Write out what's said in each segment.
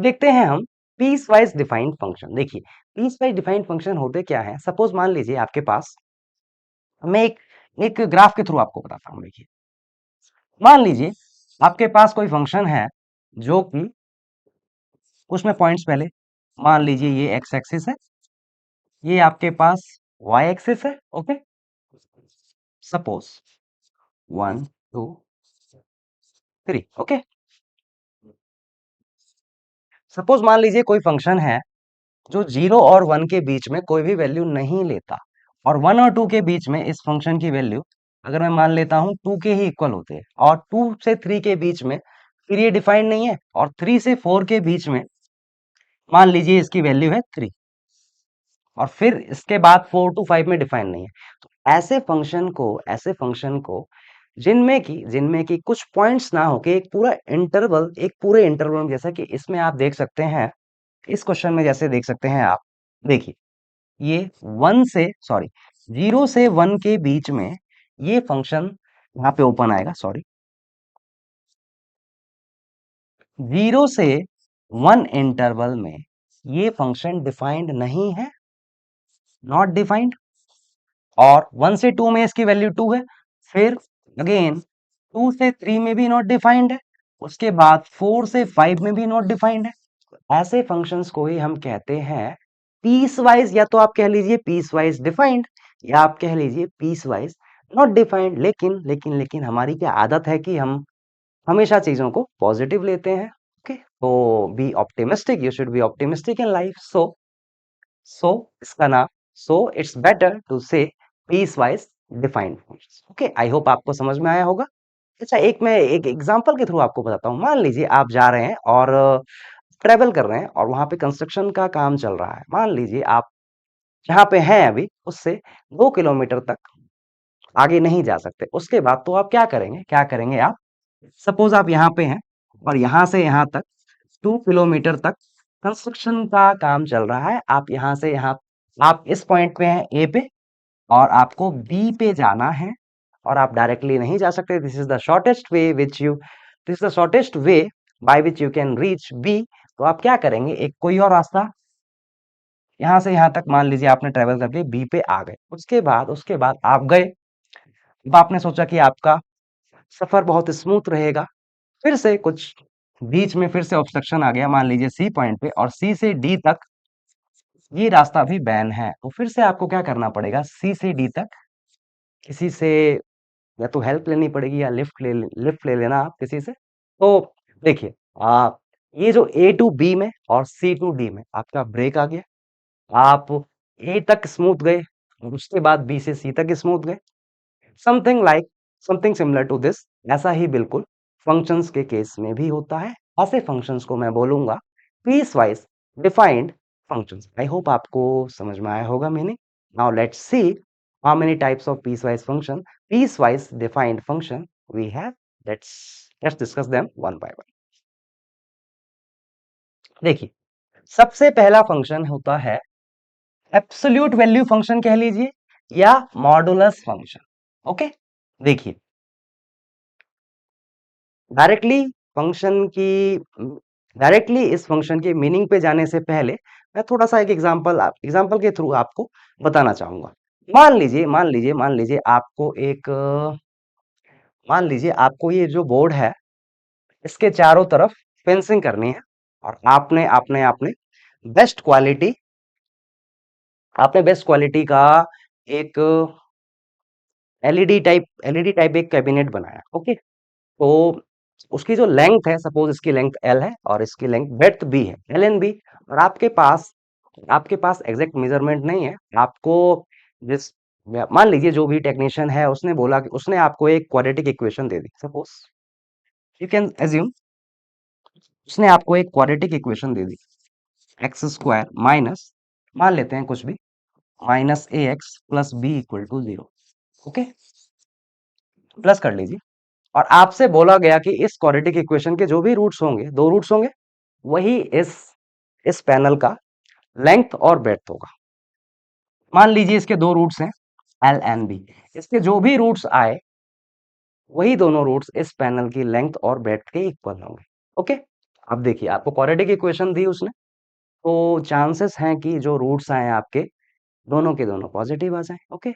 अब देखते हैं हम पीस वाइज डिफाइंड फंक्शन। देखिए पीस वाइज डिफाइंड फंक्शन होते क्या है। सपोज मान लीजिए आपके पास, मैं एक एक ग्राफ के थ्रू आपको बताता हूँ। देखिए मान लीजिए आपके पास कोई फंक्शन है जो कि उसमें पॉइंट्स पहले मान लीजिए ये एक्स एक्सिस है, ये आपके पास वाई एक्सिस है। Okay, suppose 1 2 3। ओके, सपोज मान लीजिए कोई फंक्शन है जो 0 और 1 के बीच में कोई भी वैल्यू नहीं लेता, और 1 और 2 के बीच में इस फंक्शन की वैल्यू अगर मैं मान लेता हूं 2 के ही इक्वल होते हैं, और 2 से 3 के बीच में फिर ये डिफाइंड नहीं है, और 3 से 4 के बीच में मान लीजिए इसकी वैल्यू है 3, और फिर इसके बाद 4 टू 5 में डिफाइन नहीं है। तो ऐसे फंक्शन को जिनमें की कुछ पॉइंट्स ना हो के एक पूरे इंटरवल, जैसा कि इसमें आप देख सकते हैं, इस क्वेश्चन में जैसे देख सकते हैं आप। देखिए ये 0 से 1 के बीच में ये फंक्शन यहाँ पे ओपन आएगा। 0 से 1 इंटरवल में ये फंक्शन डिफाइंड नहीं है, नॉट डिफाइंड। और 1 से 2 में इसकी वैल्यू 2 है, फिर अगेन 2 से 3 में भी नॉट डिफाइंड है, उसके बाद 4 से 5 में भी नॉट डिफाइंड है। ऐसे फंक्शंस को ही हम कहते हैं पीस वाइज, या तो आप कह लीजिए पीस वाइज डिफाइंड, या आप कह लीजिए पीस वाइज नॉट डिफाइंड। लेकिन हमारी क्या आदत है कि हम हमेशा चीजों को पॉजिटिव लेते हैं। ओके, तो be optimistic, you should be optimistic in life. So इसका नाम, so it's better to say piecewise defined functions. Okay, I hope आपको समझ में आया होगा। अच्छा, मैं एक एग्जांपल के थ्रू आपको बताता हूँ। मान लीजिए आप जा रहे हैं और ट्रेवल कर रहे हैं, और वहां पे कंस्ट्रक्शन का काम चल रहा है। मान लीजिए आप जहाँ पे हैं अभी उससे 2 किलोमीटर तक आगे नहीं जा सकते। उसके बाद तो आप क्या करेंगे आप, सपोज आप यहाँ पे हैं और यहाँ से यहाँ तक 2 किलोमीटर तक कंस्ट्रक्शन का काम चल रहा है। आप यहाँ से यहाँ, आप इस पॉइंट पे हैं ए पे, और आपको बी पे जाना है, और आप डायरेक्टली नहीं जा सकते। This is the shortest way by which you can reach B. तो आप क्या करेंगे, एक कोई और रास्ता, यहाँ से यहाँ तक मान लीजिए आपने ट्रेवल करके बी पे आ गए। उसके बाद आप गए। अब आपने सोचा कि आपका सफर बहुत स्मूथ रहेगा, फिर से कुछ बीच में फिर से ऑब्स्ट्रक्शन आ गया, मान लीजिए सी पॉइंट पे, और सी से डी तक ये रास्ता भी बैन है। तो फिर से आपको क्या करना पड़ेगा, सी से डी तक किसी से या तो हेल्प लेनी पड़ेगी, या लिफ्ट ले लेना आप किसी से। तो देखिए आप, ये जो ए टू बी में और सी टू डी में आपका ब्रेक आ गया, आप ए तक स्मूथ गए, और उसके बाद बी से सी तक स्मूथ गए। Something like something similar to this, ऐसा ही बिल्कुल फंक्शंस के केस में भी होता है। ऐसे फंक्शंस को मैं बोलूंगा piecewise defined functions. I hope आपको समझ में आया होगा meaning. Now let's see how many types of piecewise function, piecewise defined function we have. Let's discuss them one by one. देखिए सबसे पहला फंक्शन होता है एब्सोल्यूट वैल्यू फंक्शन कह लीजिए, या मॉडुलस फंक्शन। ओके, देखिए डायरेक्टली फंक्शन की डायरेक्टली इस फंक्शन की मीनिंग पे जाने से पहले मैं थोड़ा सा एक एग्जांपल के थ्रू आपको बताना चाहूंगा। मान लीजिए आपको ये जो बोर्ड है इसके चारों तरफ फेंसिंग करनी है, और आपने आपने आपने बेस्ट क्वालिटी बेस्ट क्वालिटी का एक एलईडी टाइप एक कैबिनेट बनाया। ओके, तो उसकी जो लेंथ है, सपोज इसकी लेंथ एल है और इसकी लेंथ ब्रेड्थ बी है, एल एन बी। और आपके पास एग्जैक्ट मेजरमेंट नहीं है। आपको जिस मान लीजिए जो भी टेक्नीशियन है उसने बोला कि उसने आपको एक क्वाड्रेटिक इक्वेशन दे दी। सपोज यू कैन एज्यूम उसने आपको एक क्वाड्रेटिक इक्वेशन दे दी, एक्स स्क्वायर माइनस, मान लेते हैं कुछ भी, minus A X plus B equal to 0। Okay, plus कर लीजिए। और आपसे बोला गया कि इस क्वाड्रेटिक इक्वेशन के जो भी रूट्स होंगे, 2 रूट्स होंगे, वही इस पैनल का लेंथ और ब्रेड्थ होगा। मान लीजिए इसके 2 रूट्स हैं एल एंड बी, इसके जो भी रूट्स आए वही दोनों रूट्स इस पैनल की लेंथ और ब्रेड्थ के इक्वल होंगे। ओके, अब देखिए आपको क्वाड्रेटिक इक्वेशन दी उसने, तो चांसेस हैं कि जो रूट्स आए आपके दोनों के दोनों पॉजिटिव आ जाएं। ओके,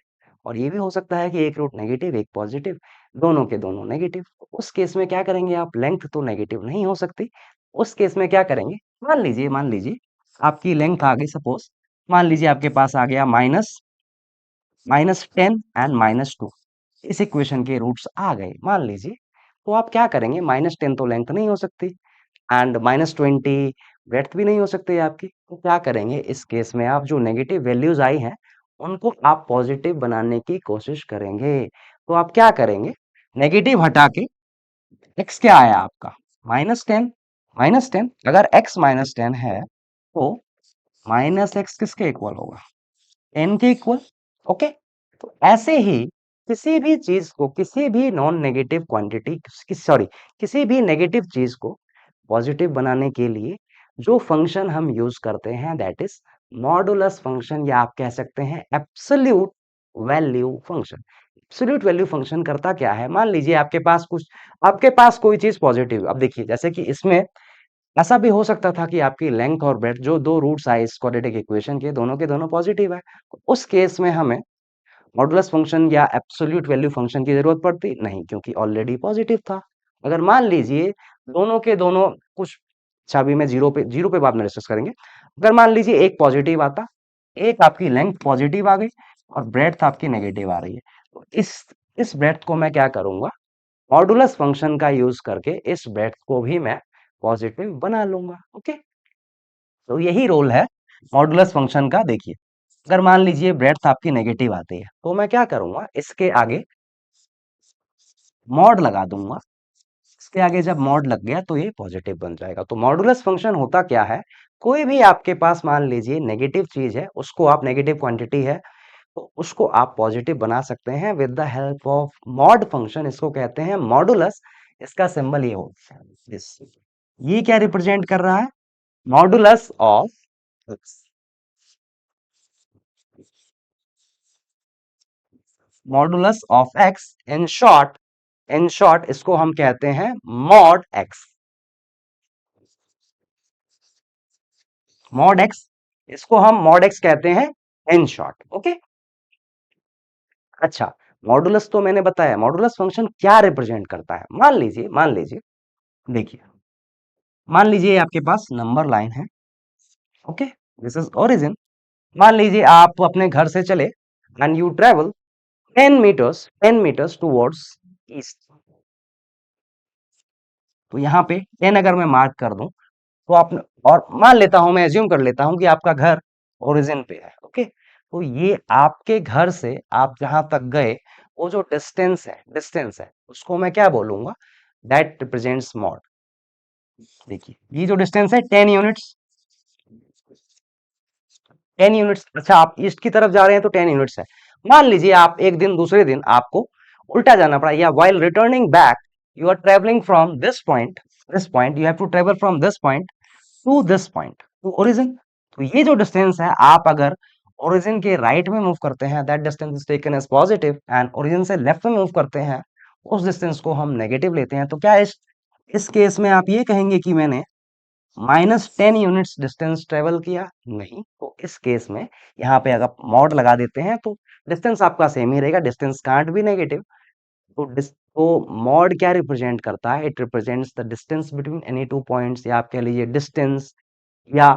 और ये भी हो सकता है कि एक रूट नेगेटिव एक पॉजिटिव, दोनों के दोनों नेगेटिव। उस केस में क्या करेंगे आप, लेंथ तो नेगेटिव नहीं हो सकती। उस केस में क्या करेंगे, मान लीजिए आपकी लेंथ आ गई, सपोज मान लीजिए आपके पास आ गया -10 एंड -2। इस इक्वेशन के रूट्स आ गए मान लीजिए, तो आप क्या करेंगे, -10 तो लेंथ नहीं हो सकती एंड -20 ब्रेड्थ भी नहीं हो सकती आपकी, तो क्या करेंगे इस केस में, आप जो नेगेटिव वैल्यूज आई हैं उनको आप पॉजिटिव बनाने की कोशिश करेंगे। तो आप क्या करेंगे, नेगेटिव हटा के x क्या आया आपका, -10। -10 अगर x -10 है तो -x किसके इक्वल होगा, 10 के इक्वल। ओके, तो ऐसे ही किसी भी चीज को, किसी भी नॉन नेगेटिव क्वांटिटी, सॉरी किसी भी नेगेटिव चीज को पॉजिटिव बनाने के लिए जो फंक्शन हम यूज करते हैं दैट इज मॉडुलस फंक्शन, या आप कह सकते हैं absolute value function. Absolute value function करता क्या है, मान लीजिए आपके पास कोई चीज पॉजिटिव, अब देखिए जैसे कि इसमें ऐसा भी हो सकता था कि आपकी लेंथ और ब्रेड्थ जो दो रूट्स आए इस क्वाड्रेटिक इक्वेशन के दोनों पॉजिटिव है, तो उस केस में हमें मॉडुलस फंक्शन या एब्सोल्यूट वैल्यू फंक्शन की जरूरत पड़ती नहीं, क्योंकि ऑलरेडी पॉजिटिव था। अगर मान लीजिए दोनों के दोनों कुछ, चाबी में जीरो पे बाद में डिस्कस करेंगे। अगर मान लीजिए एक पॉजिटिव आता, एक आपकी लेंथ पॉजिटिव आ गई और ब्रेड्थ आपकी नेगेटिव आ रही है, तो इस ब्रेड्थ को मैं क्या करूंगा, मॉडुलस फंक्शन का यूज करके इस ब्रेड्थ को भी मैं पॉजिटिव बना लूंगा। ओके, तो यही रोल है मॉडुलस फंक्शन का। देखिए अगर मान लीजिए ब्रेड्थ आपकी नेगेटिव आती है, तो मैं क्या करूंगा, इसके आगे मॉड लगा दूंगा। इसके आगे जब मॉड लग गया तो ये पॉजिटिव बन जाएगा। तो मॉडुलस फंक्शन होता क्या है, कोई भी आपके पास मान लीजिए नेगेटिव चीज है, उसको आप नेगेटिव क्वांटिटी है तो उसको आप पॉजिटिव बना सकते हैं with the help of mod function, इसको कहते हैं मॉडुलस। इसका सिंबल ये होता है this। ये क्या रिप्रेजेंट कर रहा है, modulus of modulus of x, in short इसको हम कहते हैं मॉड एक्स। मॉड एक्स, इसको हम मॉड एक्स कहते हैं इन शॉर्ट। ओके, अच्छा, मॉडुलस तो मैंने बताया, मॉडुलस फंक्शन क्या रिप्रेजेंट करता है, मान लीजिए देखिए, मान लीजिए आपके पास नंबर लाइन है। Okay, this is origin. मान लीजिए आप अपने घर से चले and you travel 10 metres towards east. तो यहाँ पे 10 अगर मैं मार्क कर दूं तो आप, और मान लेता हूं, मैं एज्यूम कर लेता हूं कि आपका घर ओरिजिन पे है। ओके, तो ये आपके घर से आप जहां तक गए वो जो डिस्टेंस है उसको मैं क्या बोलूंगा, दैट रिप्रेजेंट्स मॉड। देखिए ये जो डिस्टेंस है 10 यूनिट्स, 10 यूनिट्स। अच्छा, आप ईस्ट की तरफ जा रहे हैं तो 10 यूनिट्स है। मान लीजिए आप एक दिन दूसरे दिन आपको उल्टा जाना पड़ा, या while returning back you are travelling from this point you have to travel from this point to this point to origin. तो ये जो डिस्टेंस है, आप अगर ओरिजिन के राइट में मूव करते हैं that distance is taken as positive, and origin से लेफ्ट में मूव करते हैं उस डिस्टेंस को हम नेगेटिव लेते हैं। तो क्या इस केस में आप ये कहेंगे कि मैंने -10 यूनिट्स डिस्टेंस ट्रेवल किया, नहीं। तो इस केस में यहाँ पे अगर मॉड लगा देते हैं तो डिस्टेंस आपका सेम ही रहेगा, डिस्टेंस कांट बी नेगेटिव। तो मॉड क्या रिप्रेजेंट करता है, it represents the distance between any two points, या आप कह लीजिए डिस्टेंस, या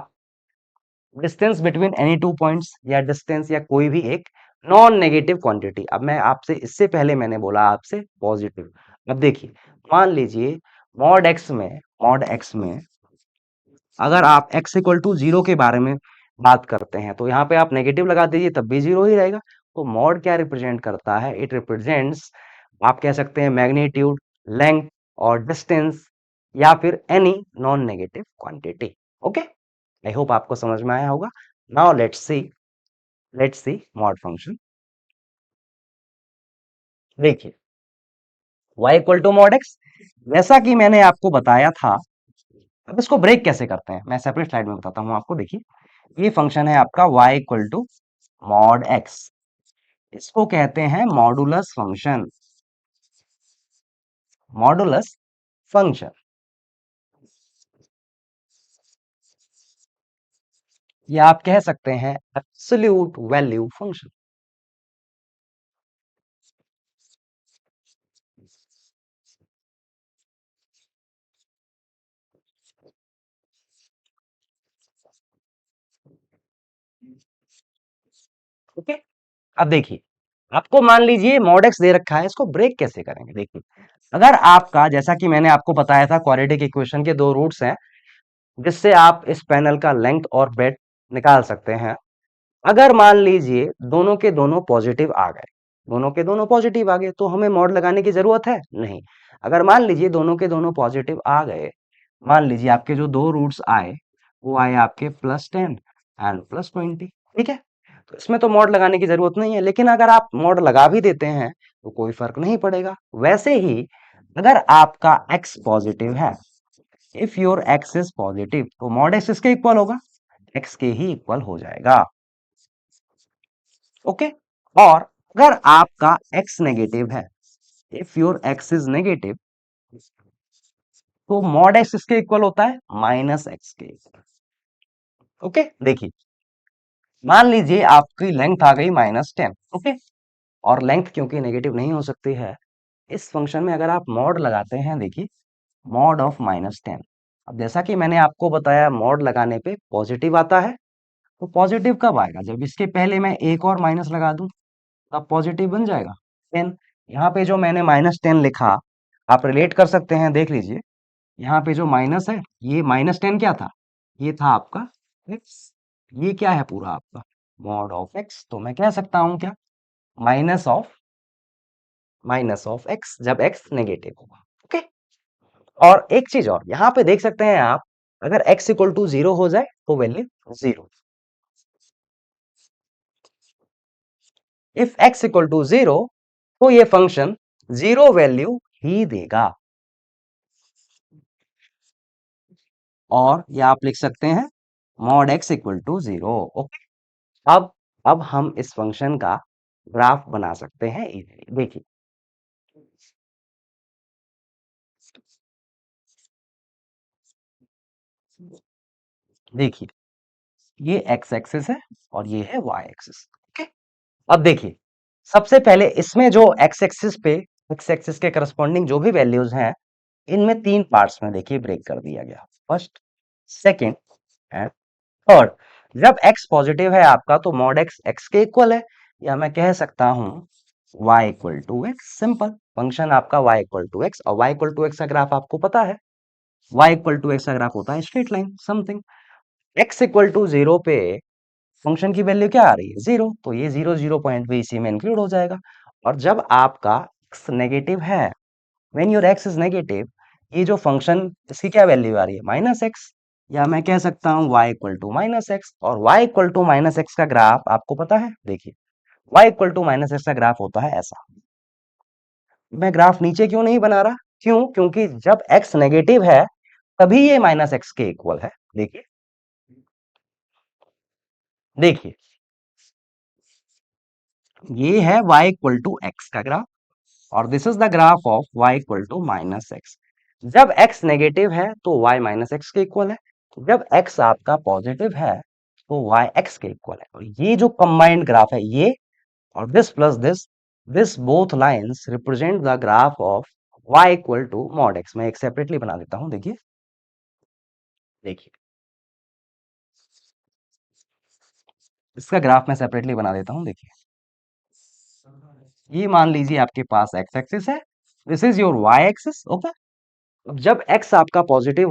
distance between any two points, या डिस्टेंस, या कोई भी एक नॉन नेगेटिव क्वांटिटी। अब मैं आपसे, इससे पहले मैंने बोला आपसे पॉजिटिव। अब देखिए मान लीजिए मॉड एक्स में अगर आप x इक्वल टू 0 के बारे में बात करते हैं तो यहाँ पे आप नेगेटिव लगा दीजिए तब भी 0 ही रहेगा। तो मॉड क्या रिप्रेजेंट करता है, इट रिप्रेजेंट्स, आप कह सकते हैं मैग्नीट्यूड, लेंथ और डिस्टेंस, या फिर any non negative quantity. Okay, I hope आपको समझ में आया होगा। Now let's see mod function. देखिए y equal to mod x, जैसा कि मैंने आपको बताया था। अब इसको ब्रेक कैसे करते हैं मैं सेपरेट स्लाइड में बताता हूँ आपको। देखिए ये फंक्शन है आपका y equal to mod x, इसको कहते हैं मॉडुलस फंक्शन। या आप कह सकते हैं एब्सोल्यूट वैल्यू फंक्शन। ओके, अब देखिए, आपको मान लीजिए मॉड एक्स दे रखा है, इसको ब्रेक कैसे करेंगे? देखिए, अगर आपका, जैसा कि मैंने आपको बताया था, क्वाड्रेटिक इक्वेशन के दो रूट्स हैं जिससे आप इस पैनल का लेंथ और ब्रेड्थ निकाल सकते हैं। अगर मान लीजिए दोनों के दोनों पॉजिटिव आ गए, दोनों के दोनों पॉजिटिव आ गए, तो हमें मॉड लगाने की जरूरत है नहीं। अगर मान लीजिए दोनों के दोनों पॉजिटिव आ गए, मान लीजिए आपके जो दो रूट्स आए वो आए आपके +10 एंड +20, ठीक है, तो इसमें तो मॉड लगाने की जरूरत नहीं है। लेकिन अगर आप मॉड लगा भी देते हैं तो कोई फर्क नहीं पड़ेगा। वैसे ही अगर आपका x पॉजिटिव है, if your x is positive, तो मॉड x इसके इक्वल होगा, x के ही इक्वल हो जाएगा। ओके, और अगर आपका x नेगेटिव है, if your x is negative, तो मॉड x इसके इक्वल होता है -x के। ओके, देखिए, मान लीजिए आपकी लेंथ आ गई -10, ओके, और लेंथ क्योंकि नेगेटिव नहीं हो सकती है, इस फंक्शन में अगर आप मॉड लगाते हैं, देखिए, मॉड ऑफ -10, अब जैसा कि मैंने आपको बताया मॉड लगाने पे पॉजिटिव आता है, तो पॉजिटिव कब आएगा? जब इसके पहले मैं एक और माइनस लगा दूं, तब पॉजिटिव बन जाएगा 10। यहाँ पे जो मैंने -10 लिखा, आप रिलेट कर सकते हैं, देख लीजिए, यहाँ पे जो माइनस है, ये -10 क्या था? ये था आपका x, ये क्या है पूरा आपका मॉड ऑफ x, तो मैं कह सकता हूं क्या, माइनस ऑफ x, जब x नेगेटिव होगा। ओके, और एक चीज और यहाँ पे देख सकते हैं आप, अगर x इक्वल टू 0 हो जाए तो value 0, if x equal to 0, तो ये फंक्शन 0 वैल्यू ही देगा। और ये आप लिख सकते हैं mod x equal to 0। Okay, अब हम इस फंक्शन का ग्राफ बना सकते हैं इजीली। देखिए, देखिए, ये x एक्सिस है और ये है y एक्सिस। ओके, अब देखिए, सबसे पहले इसमें जो x एक्सिस के करस्पॉन्डिंग जो भी वैल्यूज हैं, इनमें तीन पार्ट्स में देखिए ब्रेक कर दिया गया, फर्स्ट, सेकंड एंड थर्ड। जब x पॉजिटिव है आपका, तो मॉड x x के इक्वल है, या मैं कह सकता हूं y equal to x। Simple, function आपका y इक्वल टू x, और y इक्वल टू x का ग्राफ आपको पता है, y इक्वल टू x का ग्राफ होता है straight line something. x equal to 0 पे फंक्शन की वैल्यू क्या आ रही है? 0, तो ये 0 पॉइंट भी इसी में इंक्लूड हो जाएगा। और जब आपका x नेगेटिव है, when your x is negative, ये जो फंक्शन, इसकी क्या वैल्यू आ रही है? -x, या मैं कह सकता हूँ y इक्वल टू -x। और y इक्वल टू -x का ग्राफ आपको पता है, देखिए, y इक्वल टू -x का ग्राफ होता है ऐसा। मैं ग्राफ नीचे क्यों नहीं बना रहा? क्यों? क्योंकि जब x नेगेटिव है तभी ये -x के इक्वल है। देखिए, देखिए, ये है y इक्वल टू x का ग्राफ, और this is the graph of y equal to -x। जब x नेगेटिव है तो y -x के इक्वल है, जब x आपका पॉजिटिव है तो y x के इक्वल है। और ये जो कंबाइंड ग्राफ है, ये और this plus this both lines represent the graph of y equal to mod x। मैं एक सेपरेटली बना देता हूं, देखिए, देखिए, इसका ग्राफ मैं सेपरेटली बना देता हूं, देखिए, ये मान लीजिए आपके पास x एक्सिस है, this is your y axis. Okay, अब जब x आपका पॉजिटिव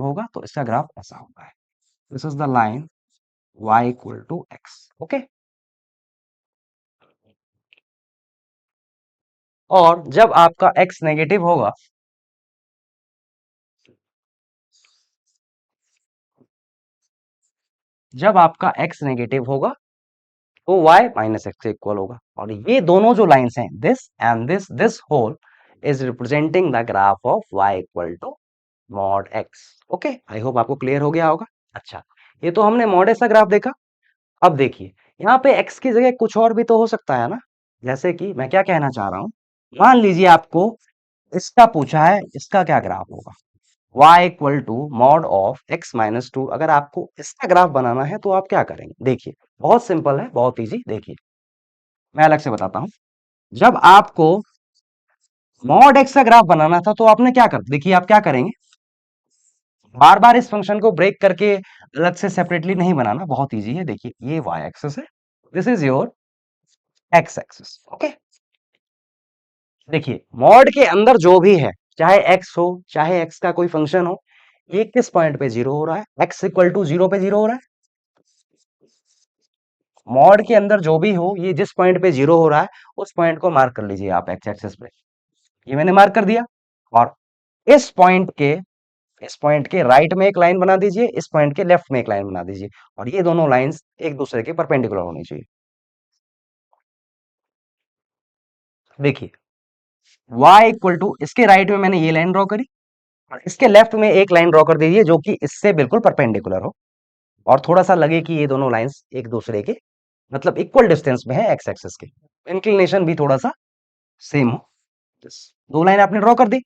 होगा तो इसका ग्राफ ऐसा होगा, this is the line y equal to x। Okay, और जब आपका x नेगेटिव होगा तो y -x से इक्वल होगा। और ये दोनों जो लाइंस हैं, this and this whole is representing the graph of y equal to mod x। Okay, I hope आपको क्लियर हो गया होगा। अच्छा, ये तो हमने मॉड x का ग्राफ देखा। अब देखिए, यहाँ पे x की जगह कुछ और भी तो हो सकता है ना। जैसे कि मैं क्या कहना चाह रहा हूं, मान लीजिए आपको इसका पूछा है, इसका क्या ग्राफ होगा? y equal to mod of x minus two. अगर आपको इसका ग्राफ बनाना है तो आप क्या करेंगे? देखिए बहुत सिंपल है, बहुत इजी। देखिए मैं अलग से बताता हूं। जब आपको मॉड x का ग्राफ बनाना था तो आपने क्या कर, देखिए आप क्या करेंगे, बार बार इस फंक्शन को ब्रेक करके अलग से सेपरेटली नहीं बनाना, बहुत इजी है। देखिए ये y एक्सिस है, this is your x axis. Okay, देखिए मॉड के अंदर जो भी है, चाहे x हो चाहे x का कोई फंक्शन हो, ये किस पॉइंट पे जीरो हो रहा है? x इक्वल टू जीरो पे जीरो हो रहा है। मॉड के अंदर जो भी हो, ये जिस पॉइंट पे जीरो हो रहा है उस पॉइंट को मार्क कर लीजिए आप x एक्सिस पे। ये मैंने मार्क कर दिया। और इस पॉइंट के इस पॉइंट के राइट में एक लाइन बना दीजिए, इस पॉइंट के लेफ्ट में एक लाइन बना दीजिए, और ये दोनों लाइंस एक दूसरे के परपेंडिकुलर होनी चाहिए। देखिए y इक्वल टू, इसके राइट में मैंने ये लाइन ड्रॉ करी, और इसके लेफ्ट में एक लाइन ड्रॉ कर दीजिए जो कि इससे बिल्कुल परपेंडिकुलर हो, और थोड़ा सा लगे कि ये दोनों लाइंस एक दूसरे के मतलब इक्वल डिस्टेंस में है एक्स एक्सिस के, इंक्लिनेशन भी थोड़ा सा सेम हो। दो लाइन आपने ड्रॉ कर दी,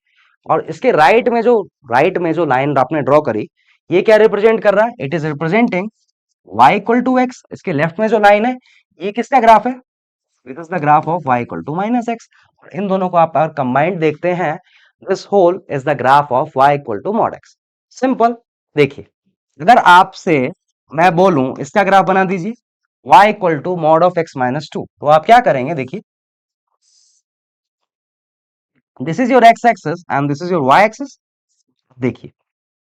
और इसके राइट में जो लाइन आपने ड्रॉ करी, ये क्या रिप्रेजेंट कर रहा है? It is representing y equal to x. इसके लेफ्ट में जो लाइन है, ये किसका ग्राफ है? This is the graph of y equal to minus x. इन दोनों को आप अगर कंबाइंड देखते हैं, this whole is the graph of y equal to mod x. Simple. देखिए अगर आपसे मैं बोलूं इसका ग्राफ बना दीजिए, y equal to mod of x minus two, तो आप क्या करेंगे? देखिए this is your x axis and this is your y axis. देखिए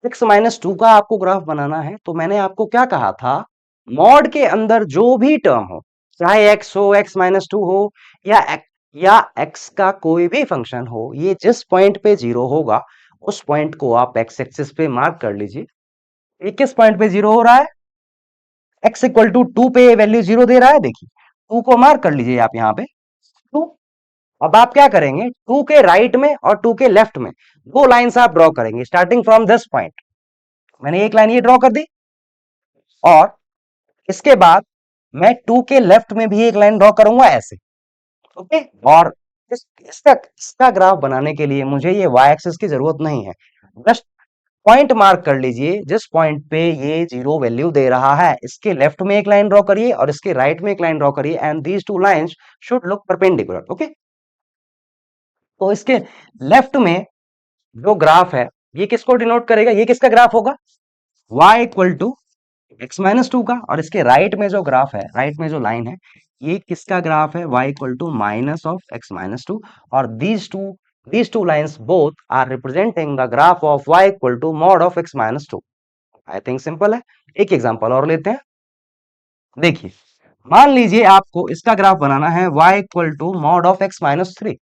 x माइनस टू का आपको ग्राफ बनाना है, तो मैंने आपको क्या कहा था? मॉड के अंदर जो भी टर्म हो, चाहे x हो, x माइनस टू हो, या x का कोई भी फंक्शन हो, ये जिस पॉइंट पे जीरो होगा उस पॉइंट को आप x एक्सिस पे मार्क कर लीजिए। ये किस पॉइंट पे जीरो हो रहा है? x इक्वल टू टू पे वैल्यू जीरो दे रहा है। देखिए टू को मार्क कर लीजिए आप यहाँ पे, टू। अब आप क्या करेंगे? टू के राइट में और टू के लेफ्ट में दो लाइंस आप ड्रॉ करेंगे स्टार्टिंग फ्रॉम दिस पॉइंट। मैंने एक लाइन ये ड्रॉ कर दी, और इसके बाद मैं टू के लेफ्ट में भी एक लाइन ड्रॉ करूंगा ऐसे। ओके, और इसका ग्राफ बनाने के लिए मुझे ये y एक्सिस की जरूरत नहीं है। जस्ट पॉइंट मार्क कर लीजिए जिस पॉइंट पे ये जीरो वैल्यू दे रहा है, इसके लेफ्ट में एक लाइन ड्रॉ करिए और इसके राइट में एक लाइन ड्रॉ करिए, and these two lines should look perpendicular. Okay, तो इसके लेफ्ट में जो ग्राफ है, ये किसको डिनोट करेगा? ये किसका ग्राफ होगा? y equal to x minus two का। और इसके राइट में जो ग्राफ है, राइट में जो लाइन है, ये किसका ग्राफ है? y equal to minus of x minus two. और these two lines both are representing the graph of y equal to mod of x minus 2। I think simple है। एक एग्जांपल और लेते हैं। देखिए मान लीजिए आपको इसका ग्राफ बनाना है y equal to mod of x minus three.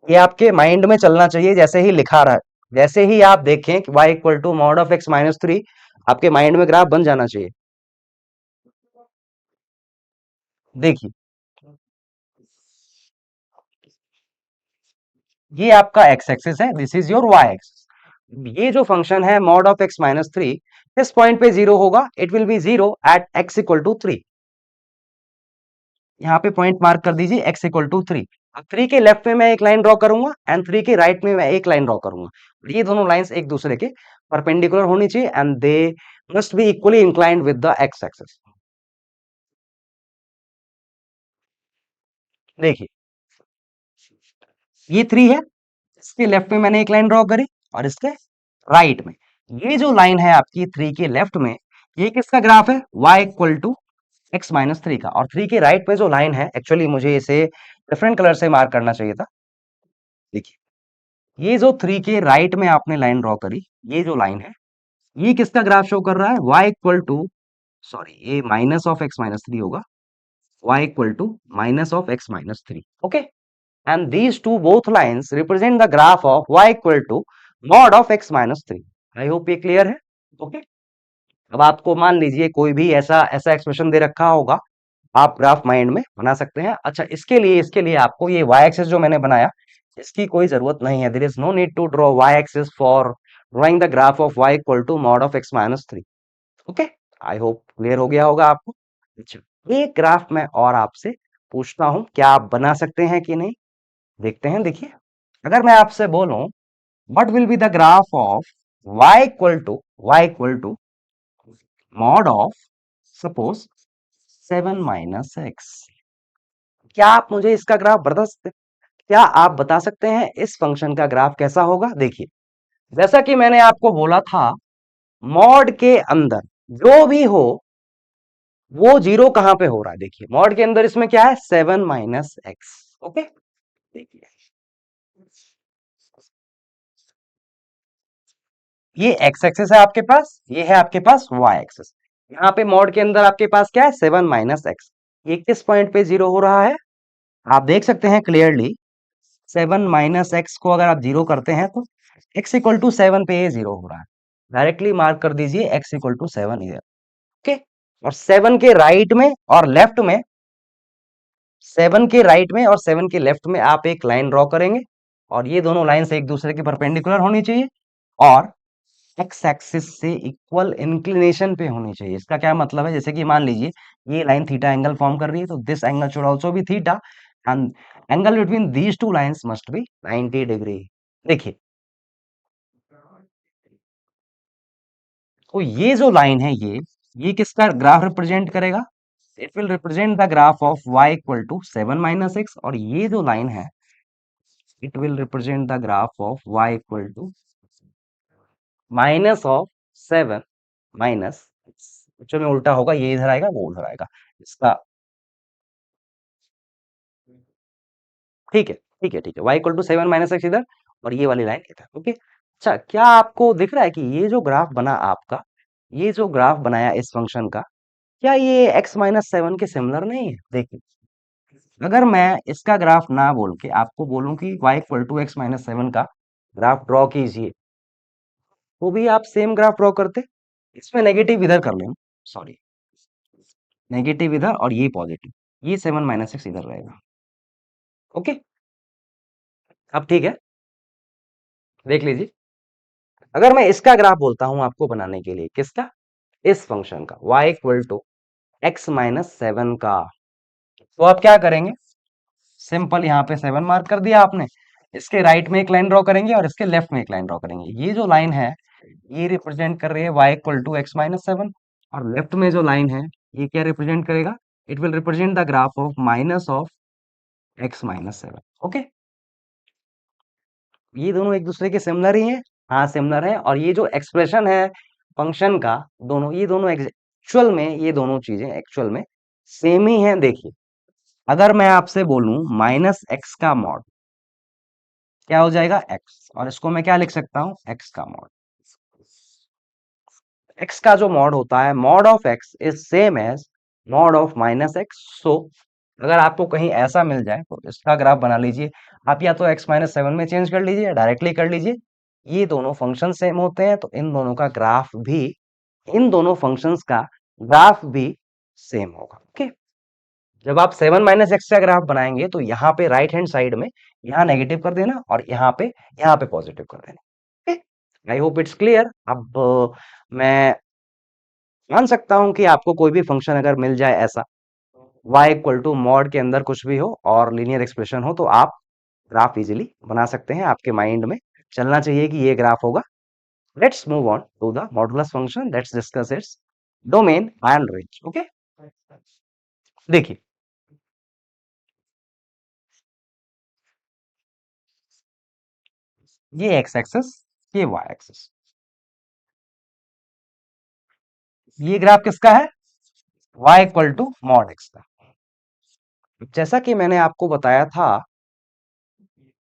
ये आपके माइंड में चलना चाहिए जैसे ही लिखा रहा है, जैसे ही आप देखें कि y equal to mod of x minus three, आपके माइंड में ग्राफ बन जाना चाहिए। देखिए ये आपका x एक्सिस है, this is your y axis. ये जो फंक्शन है mod of x minus three, किस पॉइंट पे जीरो होगा? It will be zero at x equal to three. यहाँ पे पॉइंट मार्क कर दीजिए x इक्वल टू थ्री। अब थ्री के लेफ्ट में मैं एक लाइन ड्रॉ करूंगा एंड थ्री के राइट में मैं एक लाइन ड्रॉ करूंगा। ये दोनों लाइंस एक दूसरे के परपेंडिकुलर होनी चाहिए, and they must be equally inclined with the x axis. देखिए ये थ्री है, इसके लेफ्ट में मैंने एक लाइन ड्रॉ करी, और इसके राइट में ये जो लाइन है आपकी थ्री के लेफ्ट में, ये किसका ग्राफ है? y equal to x minus three का। और थ्री के राइट में जो लाइन है, एक्चुअली मुझे इसे डिफरेंट कलर से मार्क करना चाहिए था। देखिए ये जो थ्री के राइट में आपने लाइन ड्रॉ करी, ये जो लाइन है, ये किसका ग्राफ शो कर रहा है? y इक्वल टू, सॉरी ये minus of x minus three होगा, y equal to minus of x minus three. Okay, and these two both lines represent the graph of y equal to mod of x minus three. I hope ये clear है। Okay, अब आपको मान लीजिए कोई भी ऐसा ऐसा एक्सप्रेशन दे रखा होगा, आप ग्राफ माइंड में बना सकते हैं। अच्छा, इसके लिए आपको ये y एक्सिस जो मैंने बनाया, इसकी कोई जरूरत नहीं है। There is no need to draw y axis for drawing the graph of y equal to mod of x minus three. Okay, I hope clear हो गया होगा आपको। अच्छा, एक ग्राफ मैं और आपसे पूछता हूं, क्या आप बना सकते हैं कि नहीं? देखते हैं। देखिए अगर मैं आपसे बोलूं what will be the graph of y equal to mod of suppose 7 minus x? क्या आप मुझे इसका ग्राफ बता सकते क्या आप बता सकते हैं इस फंक्शन का ग्राफ कैसा होगा? देखिए, जैसा कि मैंने आपको बोला था, मॉड के अंदर जो भी हो वो जीरो कहां पे हो रहा है? देखिए, मॉड के अंदर इसमें क्या है? 7 माइनस एक्स। ओके, देखिए, ये एक्स एक्सेस है आपके पास, ये है आपके पास वाई एक्सेस। यहाँ पे मॉड के अंदर आपके पास क्या है? 7 माइनस एक्स। ये किस पॉइंट पे जीरो हो रहा है? आप देख सकते हैं क्लियरली, 7 माइनस एक्स को अगर आप जीरो करते हैं तो एक्स इक्वल टू 7 पे ये जीरो हो रहा है। डायरेक्टली मार्क कर दीजिए एक्स इक्वल टू 7 इधर। ओके, और 7 के राइट में और लेफ्ट में, 7 के राइट में और 7 के लेफ्ट में आप एक लाइन ड्रॉ करेंगे, और ये दोनों लाइंस एक दूसरे के परपेंडिकुलर होनी चाहिए और एक्स एक्सिस से इक्वल इंक्लिनेशन पे होनी चाहिए। इसका क्या मतलब है? जैसे कि मान लीजिए ये लाइन थीटा एंगल फॉर्म कर रही है, तो this angle should also be theta and angle between these two lines must be 90 degree. देखिए, तो ये जो लाइन है, ये किसका ग्राफ रिप्रेजेंट करेगा? It will represent the graph of y equal to 7 minus x, और ये जो लाइन है, it will represent the graph of y equal to minus of 7 minus, actually में उल्टा होगा, ये इधर आएगा, वो उधर आएगा। इसका ठीक है, ठीक है, ठीक है, y equal to 7 minus x इधर, और ये वाली लाइन इधर। ओके, अच्छा, क्या आपको दिख रहा है कि ये जो ग्राफ बना आपका, ये जो ग्राफ बनाया इस फंक्शन का, क्या ये x माइनस 7 के सिमिलर नहीं है? देखिए, अगर मैं इसका ग्राफ ना बोल के आपको बोलूं कि y equal to x minus 7 का ग्राफ ड्रॉ कीजिए, वो भी आप सेम ग्राफ ड्रॉ करते। इसमें नेगेटिव इधर कर लेना, सॉरी, नेगेटिव इधर और ये पॉजिटिव, ये 7 माइनस एक्स इधर रहेगा। ओके, अब ठीक है, देख लीजिए, अगर मैं इसका ग्राफ बोलता हूं आपको बनाने के लिए, किसका? इस फंक्शन का, y equal to x minus 7 का, तो आप क्या करेंगे? सिंपल, यहाँ पे 7 मार्क कर दिया आपने, इसके राइट में एक लाइन ड्रॉ करेंगे और इसके लेफ्ट में एक लाइन ड्रॉ करेंगे। ये जो लाइन है, ये रिप्रेजेंट कर रही है y equal to x minus 7, और लेफ्ट में जो लाइन है, ये क्या रिप्रेजेंट करेगा? It will represent the graph of minus of x minus 7। Okay, ये दोनों एक दूसरे के सिमिलर ही हैं। हाँ, सिमिलर है, और ये जो एक्सप्रेशन है फंक्शन का, दोनों, ये दोनों एक्चुअल में, ये दोनों चीजें एक्चुअल में सेम ही हैं। देखिए, अगर मैं आपसे बोलूं माइनस एक्स का मॉड, क्या हो जाएगा? एक्स, और इसको मैं क्या लिख सकता हूं? एक्स का मॉड। एक्स का जो मॉड होता है, mod of x is same as mod of minus x. So अगर आपको कहीं ऐसा मिल जाए तो इसका ग्राफ बना लीजिए। आप या तो एक्स माइनस 7 में चेंज कर लीजिए या डायरेक्टली कर लीजिए। ये दोनों फंक्शन सेम होते हैं, तो इन दोनों का ग्राफ भी, इन दोनों फंक्शंस का ग्राफ भी सेम होगा। ओके, जब आप 7 माइनस एक्स का ग्राफ बनाएंगे तो यहाँ पे राइट हैंड साइड में, यहाँ नेगेटिव कर देना और यहाँ पे पॉजिटिव कर देना। Okay, I hope it's clear. अब मैं मान सकता हूं कि आपको कोई भी फंक्शन अगर मिल जाए ऐसा, y इक्वल टू मॉड के अंदर कुछ भी हो और लीनियर एक्सप्रेशन हो, तो आप ग्राफ इजीली बना सकते हैं। आपके माइंड में चलना चाहिए कि ये ग्राफ होगा। Let's move on to the modulus function, let's discuss its domain and range. Okay, देखिए, ये एक्स एक्सिस, ये वाई एक्सिस, ये ग्राफ किसका है? y equal to mod x का। जैसा कि मैंने आपको बताया था,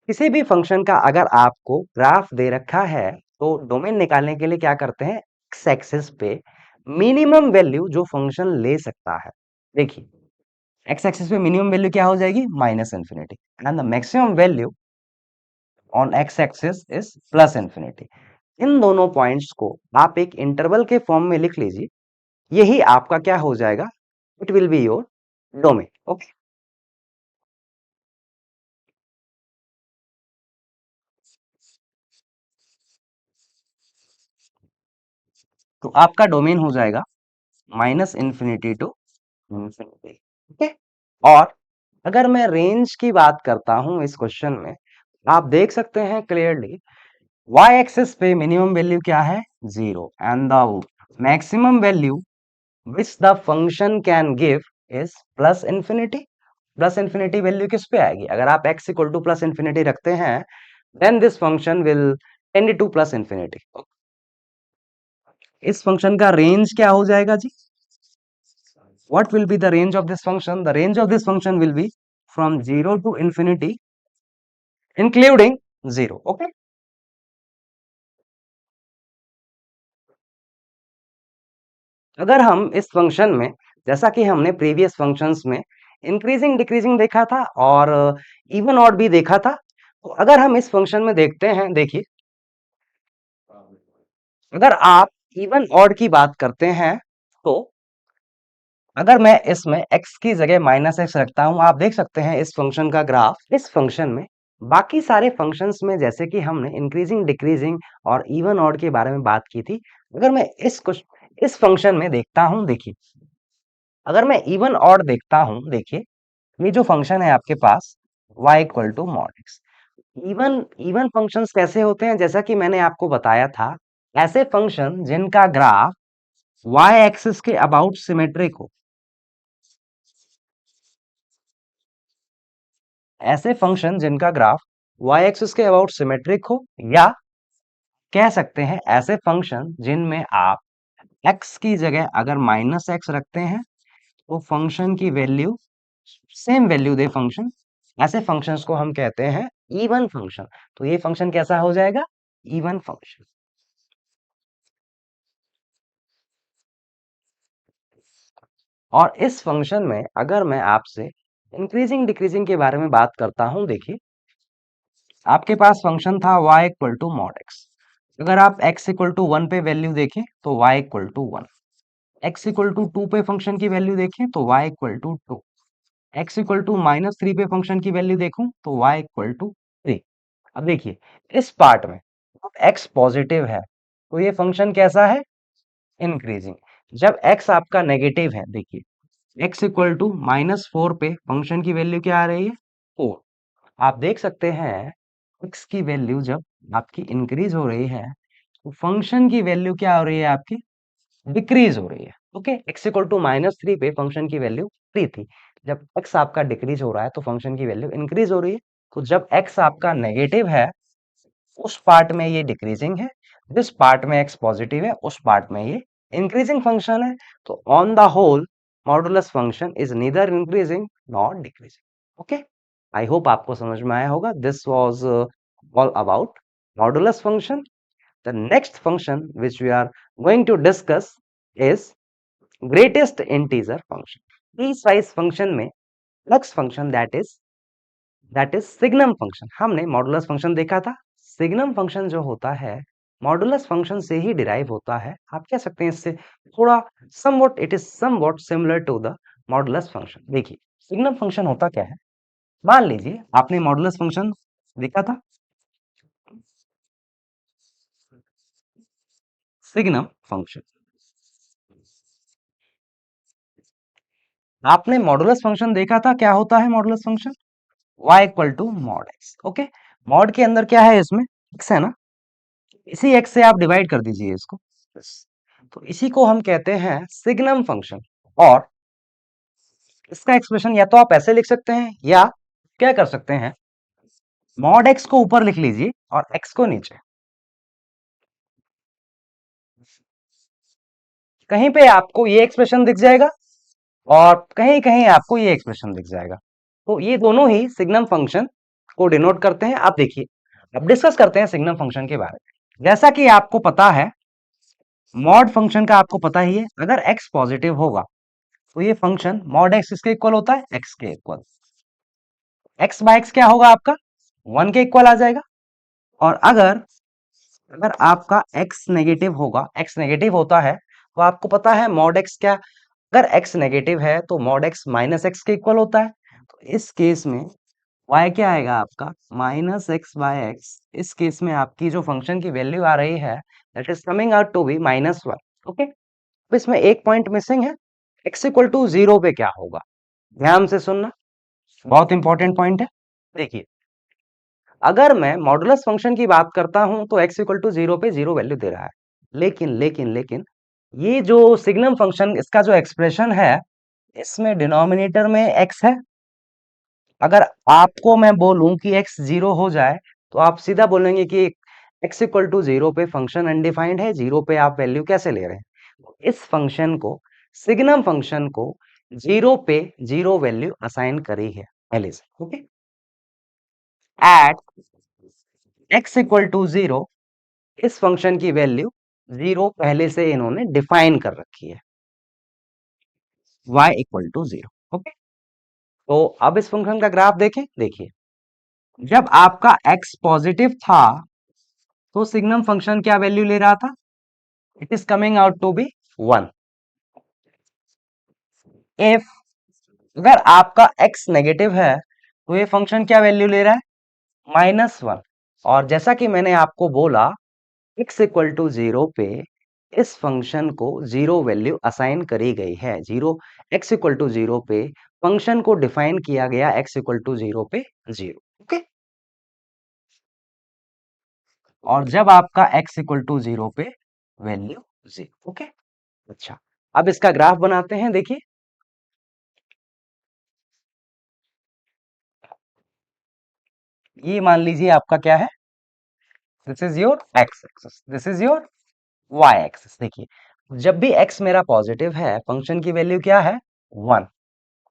किसी भी फंक्शन का अगर आपको ग्राफ दे रखा है, तो डोमेन निकालने के लिए क्या करते हैं? एक्स एक्सिस पे मिनिमम वैल्यू जो फंक्शन ले सकता है, देखिए, एक्स एक्सिस पे मिनिमम वैल्यू क्या हो जाएगी? Minus infinity, and the maximum value on x axis is plus infinity. इन दोनों पॉइंट्स को आप एक इंटरवल के फॉर्म में लिख लीजिए, यही आपका क्या हो जाएगा? It will be your domain. Okay, तो आपका डोमेन हो जाएगा minus infinity to infinity. Okay, और अगर मैं रेंज की बात करता हूं इस क्वेश्चन में, आप देख सकते हैं क्लियरली, वाई एक्सिस पे मिनिमम वैल्यू क्या है? 0 and the maximum value which the function can give is plus infinity. Plus infinity value किस पे आएगी? अगर आप x equal to plus infinity रखते हैं then this function will tend to plus infinity. इस फंक्शन का रेंज क्या हो जाएगा जी? What will be the range of this function? The range of this function will be from 0 to infinity including 0. Okay. अगर हम इस फंक्शन में, जैसा कि हमने प्रीवियस फंक्शंस में इंक्रीजिंग डिक्रीजिंग देखा था और इवन ऑड भी देखा था, तो अगर हम इस फंक्शन में देखते हैं, देखिए अगर आप इवन ऑड की बात करते हैं तो अगर मैं इसमें x की जगह माइनस एक्स रखता हूं, आप देख सकते हैं इस फंक्शन का ग्राफ। इस फंक्शन में बाकी सारे फंक्शंस में जैसे कि हमने इंक्रीजिंग डिक्रीजिंग और इवन ऑड के बारे में बात की थी, अगर मैं इस फंक्शन में देखता हूं, देखिए अगर मैं इवन ऑड देखता हूं, देखिए ये जो फंक्शन है आपके पास y equal to mod x. Even even functions कैसे होते हैं? जैसा कि मैंने आपको बताया था, ऐसे फंक्शन जिनका ग्राफ y एक्सिस के अबाउट सिमेट्रिक हो, ऐसे फंक्शन जिनका ग्राफ y एक्सिस के अबाउट सिमेट्रिक हो, या कह सकते हैं ऐसे फंक्शन जिनमें आप x की जगह अगर माइनस एक्स रखते हैं तो फंक्शन की वैल्यू सेम वैल्यू दे फंक्शन, ऐसे फंक्शंस को हम कहते हैं इवन फंक्शन। तो ये फंक्शन कैसा हो जाएगा? Even function. और इस फंक्शन में अगर मैं आपसे इंक्रीजिंग डिक्रीजिंग के बारे में बात करता हूं, देखिए आपके पास फंक्शन था y equal to mod x. अगर आप x इक्वल टू 1 पे वैल्यू देखें तो y equal to 1, x equal to 2 पे फंक्शन की वैल्यू देखें तो y equal to 2, x equal to minus 3 पे फंक्शन की वैल्यू देखूं तो y इक्वल टू 3। अब देखिए इस पार्ट में अब x पॉजिटिव है तो ये फंक्शन कैसा है? इंक्रीजिंग। जब x आपका नेगेटिव है, देखिए x इक्वल टू माइनस 4 पे फंक्शन की वैल्यू क्या आ रही है? 4। आप देख सकते हैं x की वैल्यू जब आपकी इंक्रीज हो रही है तो फंक्शन की वैल्यू क्या हो रही है? आपकी डिक्रीज हो रही है। Okay, x equal to minus 3 पे फंक्शन की वैल्यू 3 थी, जब x आपका डिक्रीज हो रहा है तो फंक्शन की वैल्यू इंक्रीज हो रही है। तो जब x आपका नेगेटिव है उस पार्ट में ये डिक्रीजिंग है, जिस पार्ट में x पॉजिटिव है उस पार्ट में ये इंक्रीजिंग फंक्शन है। तो on the whole modulus function is neither increasing not decreasing. Okay, I hope आपको समझ में आया होगा। This was all about modulus function. The next function which we are going to discuss is greatest integer function, piecewise function में next function that is signum function. हमने modulus function देखा था, signum function जो होता है modulus function से ही derive होता है। आप कह सकते हैं इससे थोड़ा somewhat it is somewhat similar to the modulus function. देखिए सिग्नम फंक्शन होता क्या है? मान लीजिए आपने मॉडुलस फंक्शन देखा था, सिग्नम फंक्शन, आपने मॉडुलस फंक्शन देखा था। क्या होता है modulus function? y equal to mod x. Okay, mod के अंदर क्या है? इसमें x है ना, इसी x से आप डिवाइड कर दीजिए इसको बस। तो इसी को हम कहते हैं सिग्नम फंक्शन। और इसका एक्सप्रेशन या तो आप ऐसे लिख सकते हैं या क्या कर सकते हैं, मॉड x को ऊपर लिख लीजिए और x को नीचे। कहीं पे आपको ये एक्सप्रेशन दिख जाएगा और कहीं कहीं आपको ये एक्सप्रेशन दिख जाएगा। तो ये दोनों ही सिग्नम फंक्शन को डिनोट करते हैं। आप देखिए, अब डिस्कस करते हैं सिग्नम फंक्शन के बारे में। जैसा कि आपको पता है मॉड फंक्शन का, आपको पता ही है अगर x पॉजिटिव होगा तो ये फंक्शन मॉड x किसके इक्वल होता है? x के इक्वल। x बाय x क्या होगा आपका? 1 के इक्वल आ जाएगा। और अगर अगर आपका x नेगेटिव होगा, x नेगेटिव होता है तो आपको पता है मॉड x क्या, अगर x नेगेटिव है तो मॉड x माइनस एक्स के इक्वल होता है। तो इस केस में y क्या आएगा आपका? Minus x by x. इस केस में आपकी जो फंक्शन की वैल्यू आ रही है that is coming out to be -1। Okay, तो इसमें एक पॉइंट मिसिंग है, x इक्वल टू 0 पे क्या होगा? ध्यान से सुनना, बहुत इंपॉर्टेंट पॉइंट है। देखिए अगर मैं मॉडुलस फंक्शन की बात करता हूं तो x इक्वल टू 0 पे 0 वैल्यू दे रहा है। लेकिन ये जो सिग्नम फंक्शन इसका जो एक्सप्रेशन है, इसमें डिनोमिनेटर में x है। अगर आपको मैं बोलूं कि x 0 हो जाए तो आप सीधा बोलेंगे कि x इक्वल टू 0 पे फंक्शन अनडिफाइंड है, 0 पे आप वैल्यू कैसे ले रहे हैं। इस फंक्शन को, सिग्नम फंक्शन को 0 पे 0 वैल्यू असाइन करी है पहले से। Okay, at x equal to 0 इस फंक्शन की वैल्यू 0 पहले से इन्होंने डिफाइन कर रखी है, y इक्वल टू 0। ओके, तो अब इस फंक्शन का ग्राफ देखें। देखिए, जब आपका x पॉजिटिव था तो सिग्नम फंक्शन क्या वैल्यू ले रहा था, it is coming out to be 1। If अगर आपका x नेगेटिव है तो ये फंक्शन क्या वैल्यू ले रहा है, -1। और जैसा कि मैंने आपको बोला, x इक्वल टू 0 पे इस फंक्शन को 0 वैल्यू असाइन करी गई है। 0 x इक्वल टू 0 पे फंक्शन को डिफाइन किया गया x इक्वल टू 0 पे 0। ओके, और जब आपका x इक्वल टू 0 पे वैल्यू 0। ओके, अच्छा, अब इसका ग्राफ बनाते हैं। देखिए, ये मान लीजिए आपका क्या है, this is your x axis, this is your y axis. देखिए, जब भी x मेरा पॉजिटिव है, फंक्शन की वैल्यू क्या है, 1।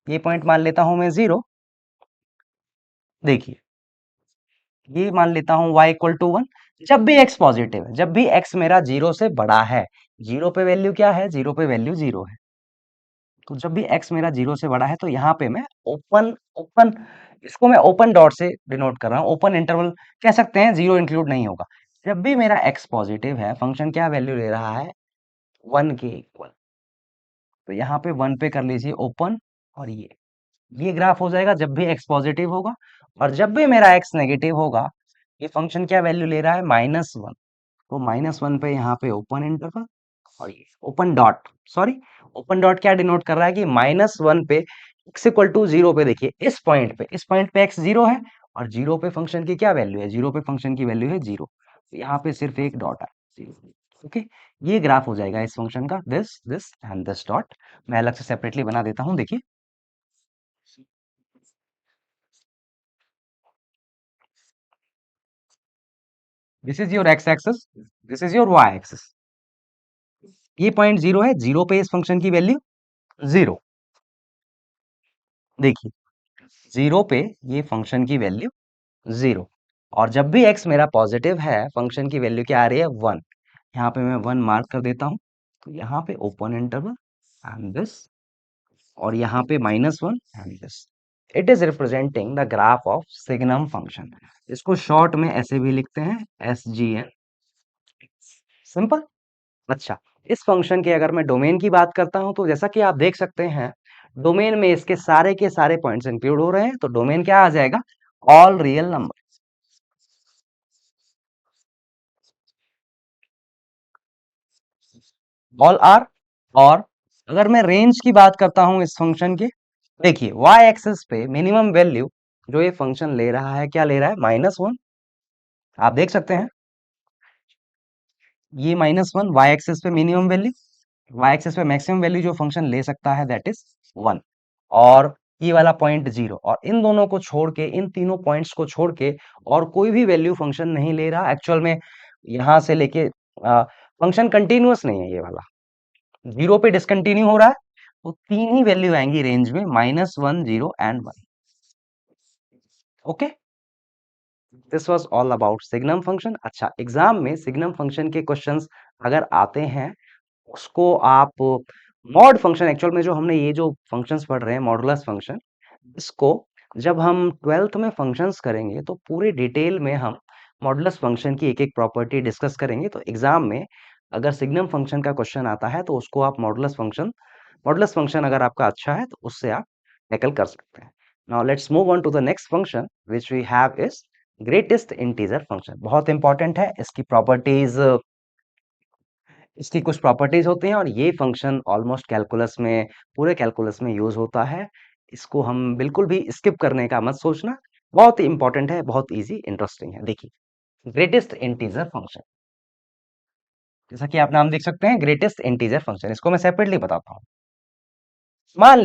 ये पॉइंट मान लेता हूं मैं 0। देखिए, ये मान लेता हूं y इक्वल टू 1। जब भी x पॉजिटिव है, जब भी x मेरा 0 से बड़ा है, 0 पे वैल्यू क्या है, 0 पे वैल्यू 0 है। तो जब भी x मेरा 0 से बड़ा है तो यहाँ पे मैं ओपन ओपन इसको मैं ओपन डॉट से डिनोट कर रहा हूँ, ओपन इंटरवल कह सकते हैं, 0 इंक्लूड नहीं होगा। जब भी मेरा x पॉजिटिव है, फंक्शन क्या वैल्यू ले रहा है, 1 के इक्वल। तो यहाँ पे 1 पे कर लीजिए ओपन, और ये ग्राफ हो जाएगा जब भी x पॉजिटिव होगा। और जब भी मेरा x नेगेटिव होगा, ये फंक्शन क्या वैल्यू ले रहा है, -1। तो -1 पे यहाँ पे ओपन इंटरवल, और ये open dot, sorry, open dot क्या डिनोट कर रहा है कि -1 पे x इक्वल टू 0 पे, देखिए इस पॉइंट पे x 0 है, और 0 पे फंक्शन की क्या वैल्यू है, 0 पे फंक्शन की वैल्यू है 0। तो यहाँ पे सिर्फ एक डॉट है, 0। ओके, ये ग्राफ हो जाएगा इस फंक्शन का, दिस एंड दिस डॉट। मैं अलग से सेपरेटली बना देता हूँ। देखिए, this is your x axis, this is your y axis. ये पॉइंट 0 है, 0 पे इस फंक्शन की वैल्यू 0। देखिए, 0 पे ये फंक्शन की वैल्यू 0। और जब भी x मेरा पॉजिटिव है, फंक्शन की वैल्यू क्या आ रही है, 1। यहाँ पे मैं 1 मार्क कर देता हूँ। तो यहाँ पे ओपन इंटरवल एंड दिस, और यहाँ पे -1 and this. It is representing the graph of signum function. इसको शॉर्ट में ऐसे भी लिखते हैं, SGN, सिंपल। अच्छा, इस फंक्शन के अगर मैं डोमेन की बात करता हूं तो जैसा कि आप देख सकते हैं, डोमेन में इसके सारे के सारे पॉइंट्स इंक्लूड हो रहे हैं। तो डोमेन क्या आ जाएगा, all real number, all R. और अगर मैं रेंज की बात करता हूं इस फंक्शन की, देखिए y एक्सिस पे मिनिमम वैल्यू जो ये फंक्शन ले रहा है, क्या ले रहा है, -1। आप देख सकते हैं, ये -1 y एक्सिस पे मिनिमम वैल्यू, y एक्सिस पे मैक्सिमम वैल्यू जो फंक्शन ले सकता है, दैट इज 1। और ये वाला पॉइंट 0। और इन दोनों को छोड़ के, इन तीनों पॉइंट्स को छोड़ के और कोई भी वैल्यू फंक्शन नहीं ले रहा एक्चुअल में। यहां से लेके फंक्शन कंटिन्यूअस नहीं है, ये वाला 0 पे डिसकंटिन्यू हो रहा है। तो तीन ही वैल्यू आएंगी रेंज में, -1, 0 and 1। Okay, this was all about signum function. अच्छा, एग्जाम में सिग्नम फंक्शन के क्वेश्चंस अगर आते हैं, उसको आप मॉड फंक्शन, एक्चुअल में जो हमने ये जो फंक्शंस पढ़ रहे हैं, मॉडुलस फंक्शन, इसको जब हम 12th में फंक्शंस करेंगे तो पूरे डिटेल में हम मॉडुलस फंक्शन की एक एक प्रॉपर्टी डिस्कस करेंगे। तो एग्जाम में अगर सिग्नम फंक्शन का क्वेश्चन आता है तो उसको आप मॉडुलस फंक्शन अगर आपका अच्छा है तो उससे आप टैकल कर सकते हैं। Now let's move on to the next function which we have is greatest integer function. बहुत इंपॉर्टेंट है, इसकी कुछ प्रॉपर्टीज होती हैं, और ये फंक्शन ऑलमोस्ट कैलकुलस में, पूरे कैलकुलस में यूज होता है। इसको हम बिल्कुल भी स्किप करने का मत सोचना। बहुत ही इंपॉर्टेंट है, बहुत इजी, इंटरेस्टिंग है। देखिए, ग्रेटेस्ट इंटीजर फंक्शन, जैसा कि आप नाम देख सकते हैं, ग्रेटेस्ट इंटीजर फंक्शन, इसको मैं सेपरेटली बताता हूँ। मान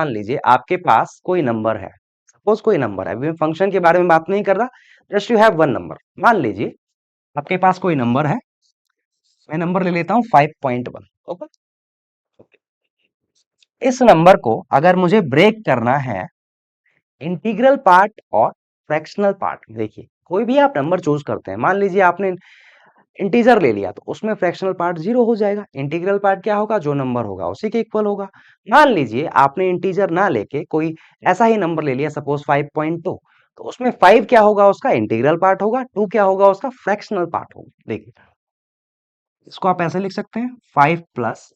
लीजिए आपके पास कोई नंबर है, सपोज कोई नंबर है, अभी मैं फंक्शन के बारे में बात नहीं कर रहा, just you have one number. मान लीजिए आपके पास कोई नंबर है, मैं नंबर ले लेता हूँ 5.1। ओके, इस नंबर को अगर मुझे ब्रेक करना है इंटीग्रल पार्ट और फ्रैक्शनल पार्ट, देखिए कोई भी आप नंबर चूज करते हैं, मान लीजिए आपने इंटीजर ले लिया तो उसमें फ्रैक्शनल पार्ट 0 हो जाएगा, इंटीग्रल पार्ट क्या होगा, जो नंबर होगा उसी के इक्वल होगा। मान लीजिए आपने इंटीजर ना लेके कोई ऐसा ही नंबर ले लिया, सपोज 5.2, तो उसमें 5 क्या होगा, उसका इंटीग्रल पार्ट होगा, 2 क्या होगा, उसका फ्रैक्शनल पार्ट होगा। देखिए, इसको आप ऐसे लिख सकते हैं, 5 प्लस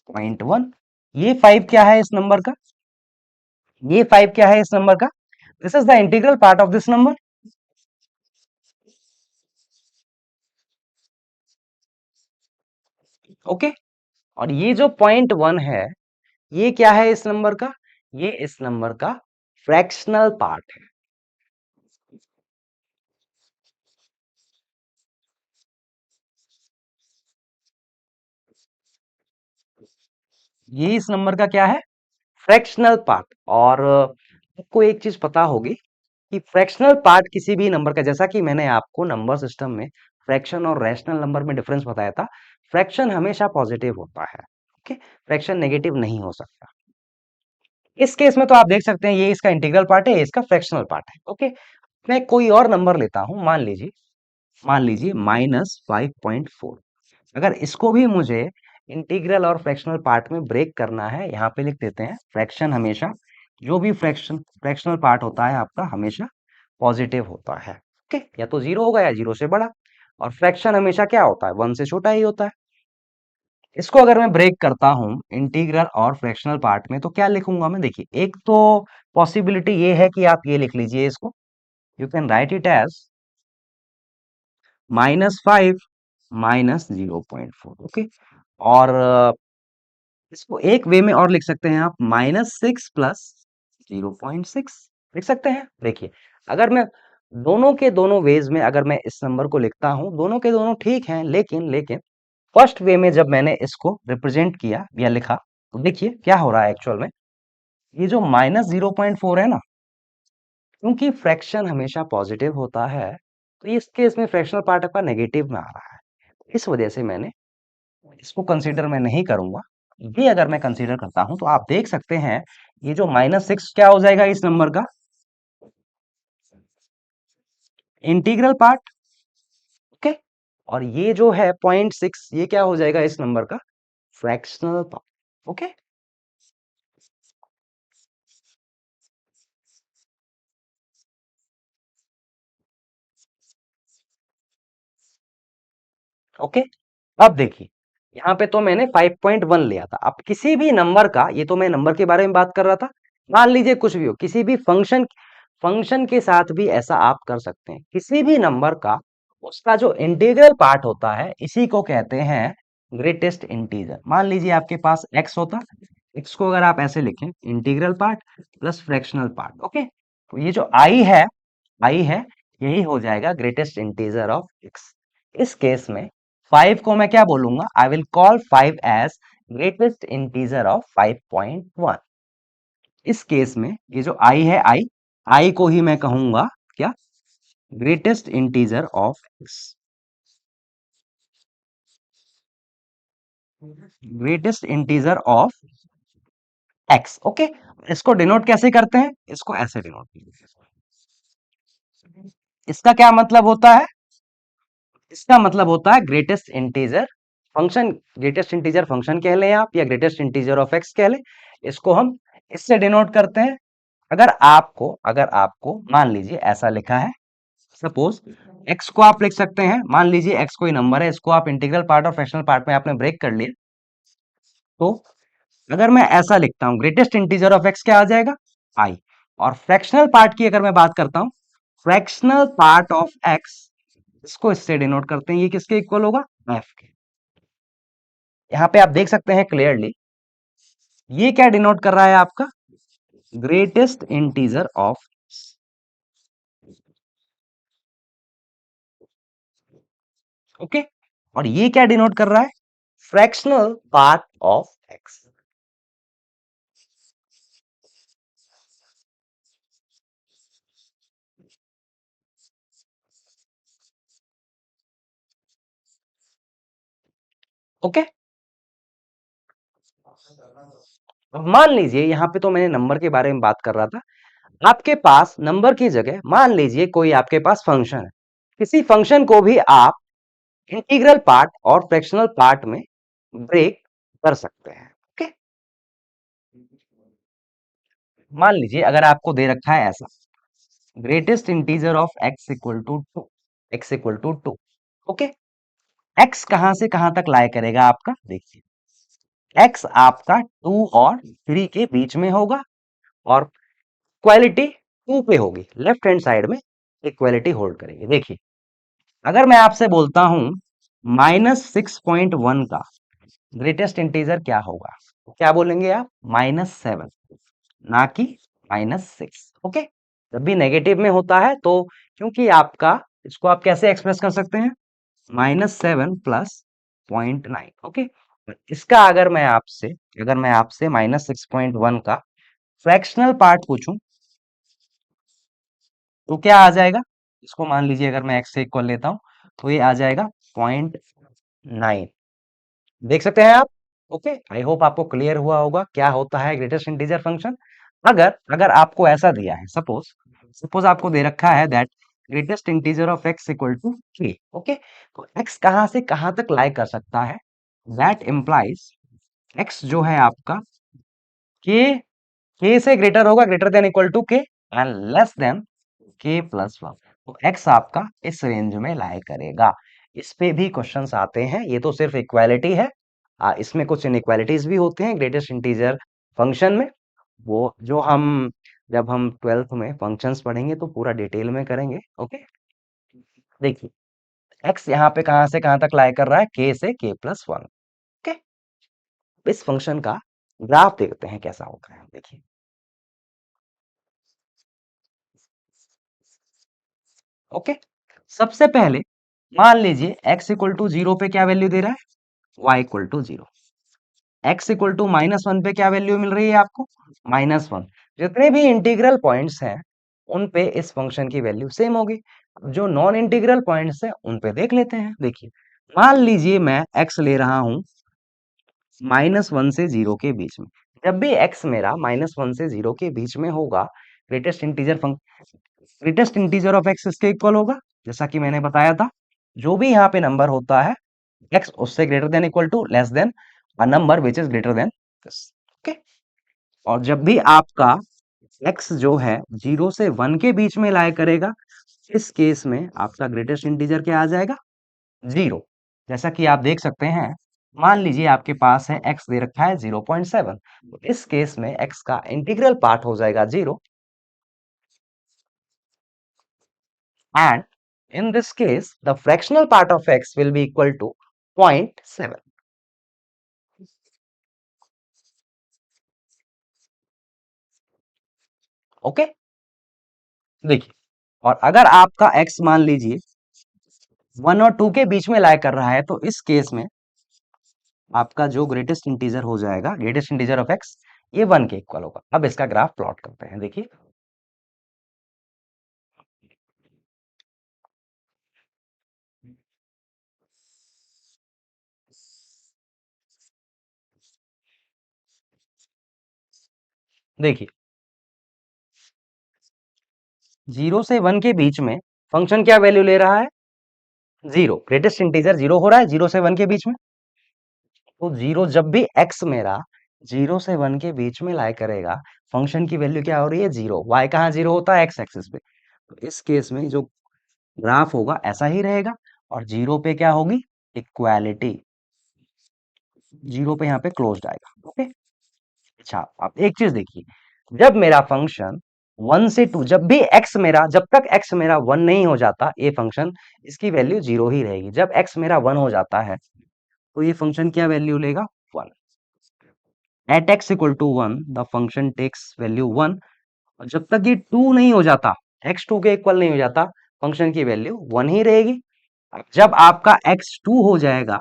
0.1, ये 5 क्या है इस नंबर का, ये 5 क्या है इस नंबर का, this is the integral part of this number. Okay, और ये जो 0.1 है, ये क्या है इस नंबर का, ये इस नंबर का फ्रैक्शनल पार्ट है। ये इस नंबर का क्या है, फ्रैक्शनल पार्ट। और आपको एक चीज पता होगी कि फ्रैक्शनल पार्ट किसी भी नंबर का, जैसा कि मैंने आपको नंबर सिस्टम में फ्रैक्शन और रैशनल नंबर में डिफरेंस बताया था, फ्रैक्शन हमेशा पॉजिटिव होता है। ओके, फ्रैक्शन नेगेटिव नहीं हो सकता। इस केस में तो आप देख सकते हैं, ये इसका इंटीग्रल पार्ट है, ये इसका फ्रैक्शनल पार्ट है। ओके, मैं कोई और नंबर लेता हूं, मान लीजिए -5.4। अगर इसको भी मुझे इंटीग्रल और फ्रैक्शनल पार्ट में ब्रेक करना है, यहाँ पे लिख देते हैं, फ्रैक्शन हमेशा, जो भी फ्रैक्शनल पार्ट होता है आपका हमेशा पॉजिटिव होता है। ओके, या तो 0 होगा या 0 से बड़ा, और फ्रैक्शन हमेशा क्या होता है, 1 से छोटा ही होता है। इसको अगर मैं ब्रेक करता हूं इंटीग्रल और फ्रैक्शनल पार्ट में, तो क्या लिखूंगा मैं, देखिए एक तो पॉसिबिलिटी ये है कि आप ये लिख लीजिए इसको, you can write it as -5 -0.4। Okay, और इसको एक वे में और लिख सकते हैं आप, -6 प्लस 0.6 लिख सकते हैं। देखिए, अगर मैं दोनों के दोनों वेज में अगर मैं इस नंबर को लिखता हूं, दोनों के दोनों ठीक हैं, लेकिन लेकिन फर्स्ट वे में जब मैंने इसको रिप्रेजेंट किया या लिखा, तो देखिए क्या हो रहा है एक्चुअल में, ये जो -0.4 है ना, क्योंकि फ्रैक्शन हमेशा पॉजिटिव होता है, तो इस केस में फ्रैक्शनल पार्ट आपका नेगेटिव में आ रहा है। इस वजह से मैंने इसको कंसीडर मैं नहीं करूंगा। ये अगर मैं कंसीडर करता हूं, तो आप देख सकते हैं, ये जो -6 क्या हो जाएगा इस नंबर का, इंटीग्रल पार्ट। ओके, और ये जो है 0.6, ये क्या हो जाएगा इस नंबर का, फ्रैक्शनल पार्ट। ओके, ओके, अब देखिए, यहाँ पे तो मैंने 5.1 लिया था। अब किसी भी नंबर का, ये तो मैं नंबर के बारे में बात कर रहा था, मान लीजिए कुछ भी हो, किसी भी फंक्शन फंक्शन के साथ भी ऐसा आप कर सकते हैं, किसी भी नंबर का उसका जो इंटीग्रल पार्ट होता है, इसी को कहते हैं ग्रेटेस्ट इंटीजर। मान लीजिए आपके पास x होता, x को अगर आप ऐसे लिखें, integral part plus fractional part. Okay, तो ये जो i है, यही हो जाएगा ग्रेटेस्ट इंटीजर ऑफ x। इस केस में 5 को मैं क्या बोलूंगा, I will call 5 as greatest integer of 5.1। इस केस में ये जो i है, i को ही मैं कहूंगा क्या, greatest integer of x, greatest integer of x। Okay, इसको डिनोट कैसे करते हैं, इसको ऐसे डिनोट करते हैं। इसका क्या मतलब होता है, इसका मतलब होता है greatest integer function, greatest integer function कह लें आप, या ग्रेटेस्ट इंटीजर ऑफ x कह लें, इसको हम इससे डिनोट करते हैं। अगर आपको मान लीजिए ऐसा लिखा है, सपोज x को आप लिख सकते हैं, मान लीजिए x कोई नंबर है, इसको आप इंटीग्रल पार्ट और फ्रैक्शनल पार्ट में आपने ब्रेक कर लिया, तो अगर मैं ऐसा लिखता हूं, ग्रेटेस्ट इंटीजर ऑफ x क्या आ जाएगा, i। और फ्रैक्शनल पार्ट की अगर मैं बात करता हूं, फ्रैक्शनल पार्ट ऑफ x, इसको इससे डिनोट करते हैं, ये किसके इक्वल होगा, f के। यहाँ पे आप देख सकते हैं क्लियरली, ये क्या डिनोट कर रहा है आपका, greatest integer of x। Okay, और ये क्या डिनोट कर रहा है? Fractional part of x. Okay, अब मान लीजिए यहां पे तो मैंने नंबर के बारे में बात कर रहा था, आपके पास नंबर की जगह मान लीजिए कोई आपके पास फंक्शन है, किसी फंक्शन को भी आप इंटीग्रल पार्ट और फ्रैक्शनल पार्ट में ब्रेक कर सकते हैं। ओके, मान लीजिए अगर आपको दे रखा है ऐसा, greatest integer of x equal to 2, x equal to 2। Okay, x कहां से कहां तक लाई करेगा आपका? देखिए, एक्स आपका 2 और 3 के बीच में होगा और इक्वालिटी 2 पे होगी, लेफ्ट हैंड साइड में इक्वालिटी होल्ड करेगी। देखिए, अगर मैं आपसे बोलता हूं -6.1 का ग्रेटेस्ट इंटीजर क्या होगा, तो क्या बोलेंगे आप? -7, ना कि -6। ओके, जब भी नेगेटिव में होता है तो क्योंकि आपका, इसको आप कैसे एक्सप्रेस कर सकते हैं? -7 प्लस 0.9। ओके, इसका अगर मैं आपसे -6.1 का फ्रैक्शनल पार्ट पूछूं तो क्या आ जाएगा? इसको मान लीजिए अगर मैं x से इक्वल लेता हूं तो ये आ जाएगा 0.9। देख सकते हैं आप? ओके, आई होप आपको क्लियर हुआ होगा क्या होता है ग्रेटेस्ट इंटीजर फंक्शन। अगर अगर आपको ऐसा दिया है, सपोज सपोज आपको दे रखा है that greatest integer of x equal to k। Okay, तो x कहां से कहां तक लाई कर सकता है? दैट इम्प्लाइज x जो है आपका k, k से ग्रेटर होगा, greater than equal to k and less than k plus 1। तो x आपका इस रेंज में लाई करेगा। इस पे भी क्वेश्चंस आते हैं, ये तो सिर्फ इक्वालिटी है। इसमें कुछ इनइक्वालिटीज भी होते हैं ग्रेटेस्ट इंटीजर फंक्शन में, वो जो हम जब हम 12th में फंक्शंस पढ़ेंगे तो पूरा डिटेल में करेंगे। ओके, देखिए, x यहाँ पे कहां से कहां तक लाई कर रहा है? k से k प्लस 1। ओके, इस फंक्शन का ग्राफ देखते हैं कैसा होता है। देखिए, ओके, सबसे पहले मान लीजिए x इक्वल टू 0 पे क्या वैल्यू दे रहा है? y equal to 0। x equal to -1 पे क्या वैल्यू मिल रही है आपको? -1। जितने भी इंटीग्रल पॉइंट्स हैं उन पे इस फंक्शन की वैल्यू सेम होगी। जो नॉन इंटीग्रल पॉइंट्स हैं उन पे देख लेते हैं। देखिए, मान लीजिए मैं x ले रहा हूं -1 से 0 के बीच में। जब भी x मेरा -1 से 0 के बीच में होगा, greatest integer greatest integer of x इसके इक्वल होगा। जैसा कि मैंने बताया था, जो भी यहाँ पे नंबर होता है x उससे greater than equal to less than a number which is greater than this. Okay, और जब भी आपका x जो है 0 से 1 के बीच में लाया करेगा, इस केस में आपका ग्रेटेस्ट इंटीजर क्या आ जाएगा? 0। जैसा कि आप देख सकते हैं, मान लीजिए आपके पास है x दे रखा है 0.7, तो इस केस में x का इंटीग्रल पार्ट हो जाएगा 0 and in this case the fractional part of x will be equal to 0.7। Okay, देखिए, और अगर आपका x मान लीजिए 1 और 2 के बीच में लाई कर रहा है तो इस केस में आपका जो ग्रेटेस्ट इंटीजर हो जाएगा, ग्रेटेस्ट इंटीजर ऑफ x, ये 1 के इक्वल होगा। अब इसका ग्राफ प्लॉट करते हैं। देखिए, देखिए 0 से 1 के बीच में फंक्शन क्या वैल्यू ले रहा है? 0। ग्रेटेस्ट इंटीजर 0 हो रहा है 0 से 1 के बीच में, तो 0 जब भी x मेरा 0 से 1 के बीच में लाई करेगा, फंक्शन की वैल्यू क्या हो रही है? 0। y कहाँ 0 होता है? x एक्सिस पे। तो इस केस में जो ग्राफ होगा ऐसा ही रहेगा और 0 पे क्या होगी? इक्वालिटी। 0 पे यहाँ पे क्लोज्ड आएगा। ओके, अच्छा, आप एक चीज देखिए, जब मेरा फंक्शन 1 से 2, जब तक x मेरा 1 नहीं हो जाता, ये फंक्शन इसकी वैल्यू 0 ही रहेगी। जब x मेरा 1 हो जाता है तो ये फंक्शन क्या वैल्यू लेगा? 1। At x equal to 1 the function takes value 1, और जब तक ये 2 नहीं हो जाता, x 2 के इक्वल नहीं हो जाता, फंक्शन की वैल्यू 1 ही रहेगी। जब आपका x 2 हो जाएगा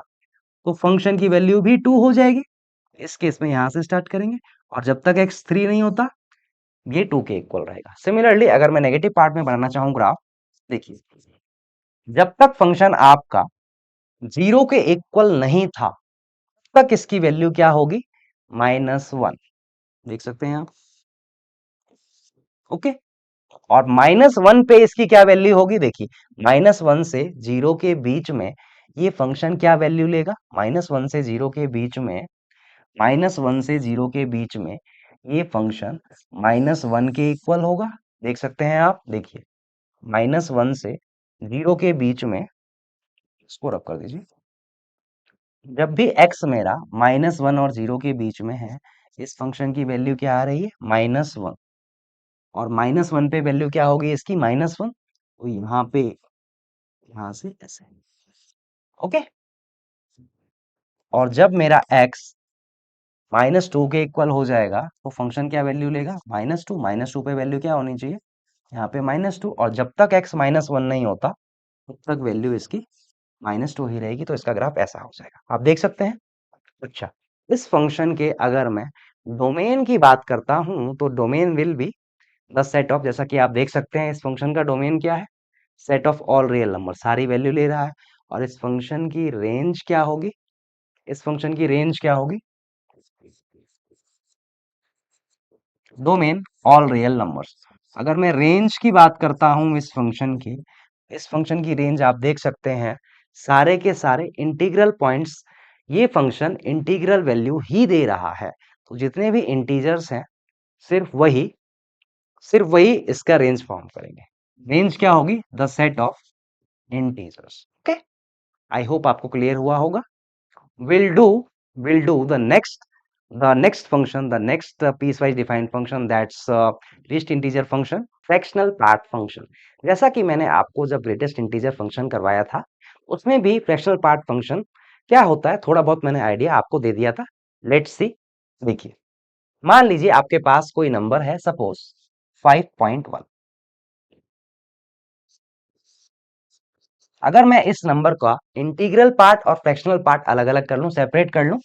तो फंक्शन की वैल्यू भी 2 हो जाएगी। इस केस में यहां से स्टार्ट करेंगे, और जब तक x 3 नहीं होता ये 2 के इक्वल रहेगा। सिमिलरली अगर मैं नेगेटिव पार्ट में बनाना चाहूं ग्राफ, देखिए जब तक फंक्शन आपका 0 के इक्वल नहीं था तब तक इसकी वैल्यू क्या होगी, -1। देख सकते हैं आप, ओके। और -1 पे इसकी क्या वैल्यू होगी, देखिए -1 से 0 के बीच में ये फंक्शन क्या वैल्यू लेगा, -1 से 0 के बीच में, -1 से 0 के बीच में ये फंक्शन -1 के इक्वल होगा। देख सकते हैं आप, देखिए -1 से 0 के बीच में, इसको रब कर दीजिए, जब भी x मेरा -1 और 0 के बीच में है, इस फंक्शन की वैल्यू क्या आ रही है, -1। और -1 पे वैल्यू क्या होगी इसकी, -1। तो यहाँ पे, यहाँ से ऐसे, ओके। और जब मेरा x -2 के इक्वल हो जाएगा तो फंक्शन क्या वैल्यू लेगा, -2। -2 पे वैल्यू क्या होनी चाहिए, यहाँ पे -2। और जब तक x -1 नहीं होता तब तक वैल्यू इसकी -2 ही रहेगी। तो इसका ग्राफ ऐसा हो जाएगा, आप देख सकते हैं। अच्छा, इस फंक्शन के अगर मैं डोमेन की बात करता हूं तो domain will be the set of, जैसा कि आप देख सकते हैं इस फंक्शन का डोमेन क्या है, set of all real number, सारी वैल्यू ले रहा है। और इस फंक्शन की रेंज क्या होगी, इस फंक्शन की रेंज क्या होगी, डोमेन ऑल रियल नंबर्स। अगर मैं रेंज की बात करता हूं इस फंक्शन की, इस फंक्शन की रेंज आप देख सकते हैं, सारे के सारे इंटीग्रल पॉइंट्स, ये फंक्शन इंटीग्रल वैल्यू ही दे रहा है। तो जितने भी इंटीजर्स हैं सिर्फ वही इसका रेंज फॉर्म करेंगे। रेंज क्या होगी, the set of integers, okay. I hope आपको क्लियर हुआ होगा। will do will do the next function, the next piecewise defined function, that's least integer function, fractional part function। जैसा कि मैंने आपको जब ग्रेटेस्ट इंटीजर फंक्शन करवाया था उसमें भी फ्रैक्शनल पार्ट फंक्शन क्या होता है थोड़ा बहुत मैंने आइडिया आपको दे दिया था। लेट्स सी, देखिए मान लीजिए आपके पास कोई नंबर है, सपोज 5.1। अगर मैं इस नंबर का इंटीग्रल पार्ट और फ्रैक्शनल पार्ट अलग अलग कर लूं, सेपरेट कर लूं,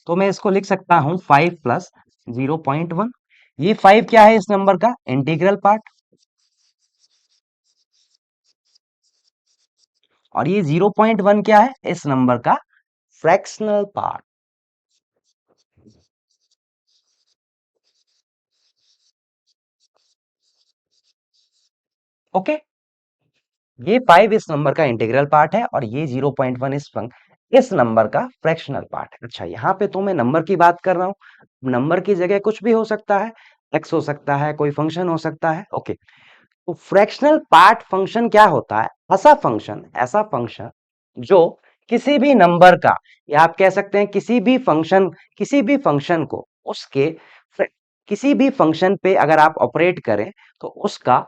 तो मैं इसको लिख सकता हूं 5 प्लस 0.1। ये 5 क्या है इस नंबर का इंटीग्रल पार्ट, और ये 0.1 क्या है इस नंबर का फ्रैक्शनल पार्ट, ओके। ये 5 इस नंबर का इंटीग्रल पार्ट है और ये 0.1 इस नंबर का फ्रैक्शनल पार्ट है। अच्छा, यहाँ पे तो मैं नंबर की बात कर रहा हूँ, नंबर की जगह कुछ भी हो सकता है, एक्स हो सकता है, कोई फंक्शन हो सकता है, ओके। तो फ्रैक्शनल पार्ट फंक्शन क्या होता है, ऐसा फंक्शन जो किसी भी नंबर का, या आप कह सकते हैं किसी भी फंक्शन को उसके किसी भी फंक्शन पे अगर आप ऑपरेट करें तो उसका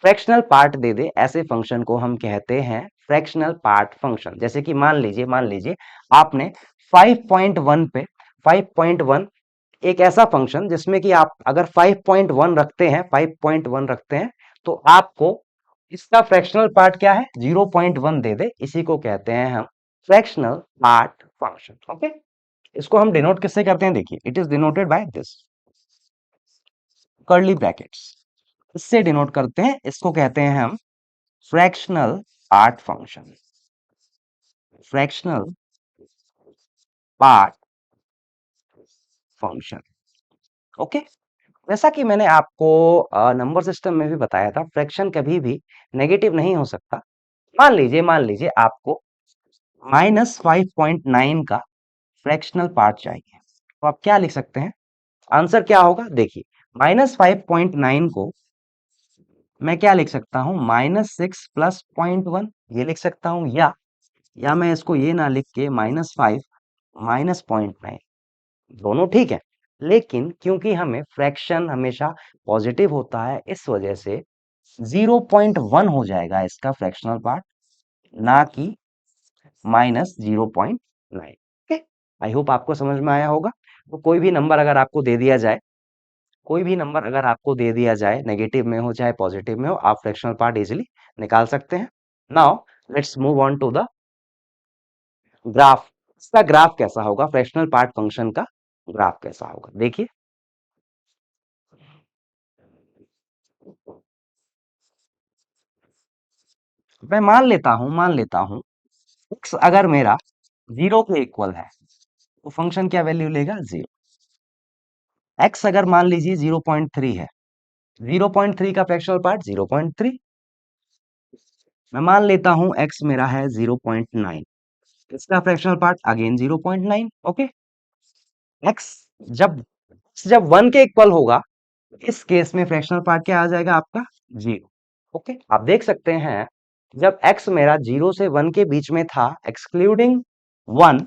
फ्रैक्शनल पार्ट दे दे, ऐसे फंक्शन को हम कहते हैं फ्रैक्शनल पार्ट फंक्शन। जैसे कि मान लीजिए आपने 5.1 पे 5.1 एक ऐसा फंक्शन जिसमें कि आप अगर 5.1 रखते हैं तो आपको इसका फ्रैक्शनल पार्ट क्या है, 0.1 दे दे, इसी को कहते हैं हम फ्रैक्शनल पार्ट फंक्शन, ओके। इसको हम डिनोट किससे करते हैं, देखिए it is denoted by this curly brackets, इससे डिनोट करते हैं, इसको कहते हैं हम fractional part function, fractional part function, okay. वैसा कि मैंने आपको नंबर सिस्टम में भी बताया था, फ्रैक्शन कभी भी नेगेटिव नहीं हो सकता। मान लीजिए आपको -5.9 का फ्रैक्शनल पार्ट चाहिए, तो आप क्या लिख सकते हैं, आंसर क्या होगा, देखिए -5.9 को मैं क्या लिख सकता हूं, -6 प्लस 0.1 ये लिख सकता हूं, या मैं इसको ये ना लिख के -5 माइनस 0.9, दोनों ठीक है। लेकिन क्योंकि हमें फ्रैक्शन हमेशा पॉजिटिव होता है, इस वजह से 0.1 हो जाएगा इसका फ्रैक्शनल पार्ट, ना कि -0.9, ओके। आई होप आपको समझ में आया होगा। तो कोई भी नंबर अगर आपको दे दिया जाए नेगेटिव में हो चाहे पॉजिटिव में हो, आप फ्रैक्शनल पार्ट इजीली निकाल सकते हैं। Now let's move on to the graph. इसका ग्राफ कैसा होगा, फ्रैक्शनल पार्ट फंक्शन का ग्राफ कैसा होगा, देखिए। मैं मान लेता हूं x अगर मेरा 0 के इक्वल है तो फंक्शन क्या वैल्यू लेगा, 0। x अगर मान लीजिए 0.3 है, 0.3 का फ्रैक्शनल पार्ट 0.3। मैं मान लेता हूं x मेरा है 0.9, इसका fractional part again 0.9। Okay, x जब जब 1 के इक्वल होगा, इस केस में फ्रैक्शनल पार्ट क्या आ जाएगा आपका, 0। ओके, आप देख सकते हैं जब x मेरा 0 से 1 के बीच में था एक्सक्लूडिंग 1,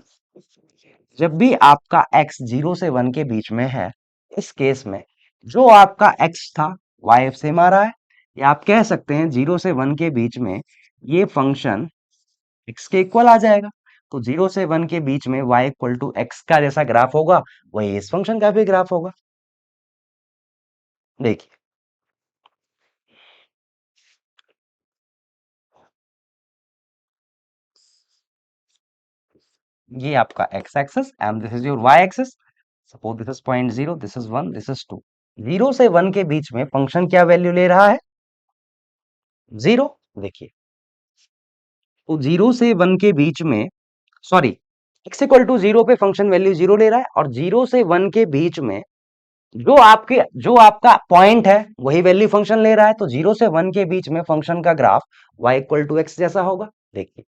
जब भी आपका x 0 से 1 के बीच में है, इस केस में जो आपका x था y सेम आ रहा है, या आप कह सकते हैं 0 से 1 के बीच में ये फंक्शन x के इक्वल आ जाएगा। तो 0 से 1 के बीच में y इक्वल टू x का जैसा ग्राफ होगा वही इस फंक्शन का भी ग्राफ होगा। देखिए, ये आपका x axis and this is your y axis. Suppose this is point 0, this is 1, this is 2। 0 से 1 के बीच में फंक्शन क्या वैल्यू ले रहा है, 0। देखिए, तो 0 से 1 के बीच में, सॉरी, x इक्वल टू 0 पे फंक्शन वैल्यू 0 ले रहा है, और 0 से 1 के बीच में जो आपका पॉइंट है वही वैल्यू फंक्शन ले रहा है। तो 0 से 1 के बीच में फंक्शन का graph y equal to x जैसा होगा। देखिए,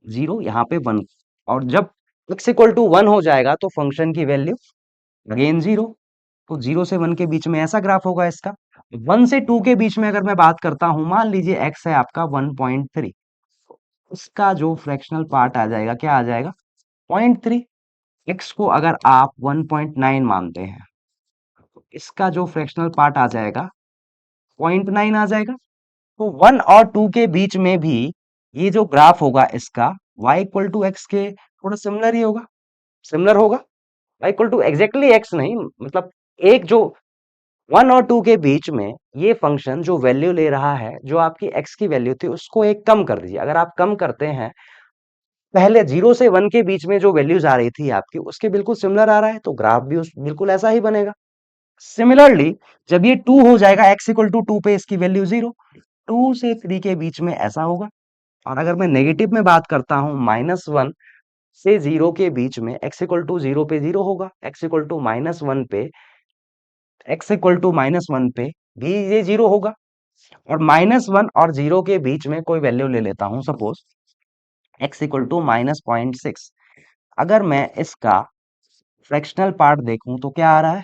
0 यहाँ पे 1, और जब x इक्वल टू 1 हो जाएगा तो फंक्शन की वैल्यू अगेन 0। तो 0 से 1 के बीच में ऐसा ग्राफ होगा इसका। 1 से 2 के बीच में अगर मैं बात करता हूं, मान लीजिए x है आपका 1.3, इसका जो फ्रैक्शनल पार्ट आ जाएगा क्या आ जाएगा, 0.3। x को अगर आप 1.9 मानते हैं तो इसका जो फ्रैक्शनल पार्ट आ जाएगा 0.9 आ जाएगा। तो 1 और 2 के बीच में भी ये जो ग्राफ होगा इसका y इक्वल टू एक्स के थोड़ा सिमिलर ही होगा, सिमिलर होगा। y equal to exactly x नहीं, मतलब एक जो 1 और 2 के बीच में ये फंक्शन जो वैल्यू ले रहा है, जो आपकी x की वैल्यू थी उसको एक कम कर दीजिए। अगर आप कम करते हैं, पहले 0 से 1 के बीच में जो वैल्यूज आ रही थी आपकी उसके बिल्कुल सिमिलर आ रहा है, तो ग्राफ भी उस बिल्कुल ऐसा ही बनेगा। सिमिलरली जब ये 2 हो जाएगा, x इक्वल टू 2 पे इसकी वैल्यू 0, 2 से 3 के बीच में ऐसा होगा। और अगर मैं नेगेटिव में बात करता हूं, -1 से 0 के बीच में x इक्वल टू 0 पे 0 होगा, x इक्वल टू -1 पे, x इक्वल टू -1 पे भी ये 0 होगा। और -1 और 0 के बीच में कोई वैल्यू ले लेता हूं, सपोज x इक्वल टू -0.6। अगर मैं इसका फ्रैक्शनल पार्ट देखूं तो क्या आ रहा है,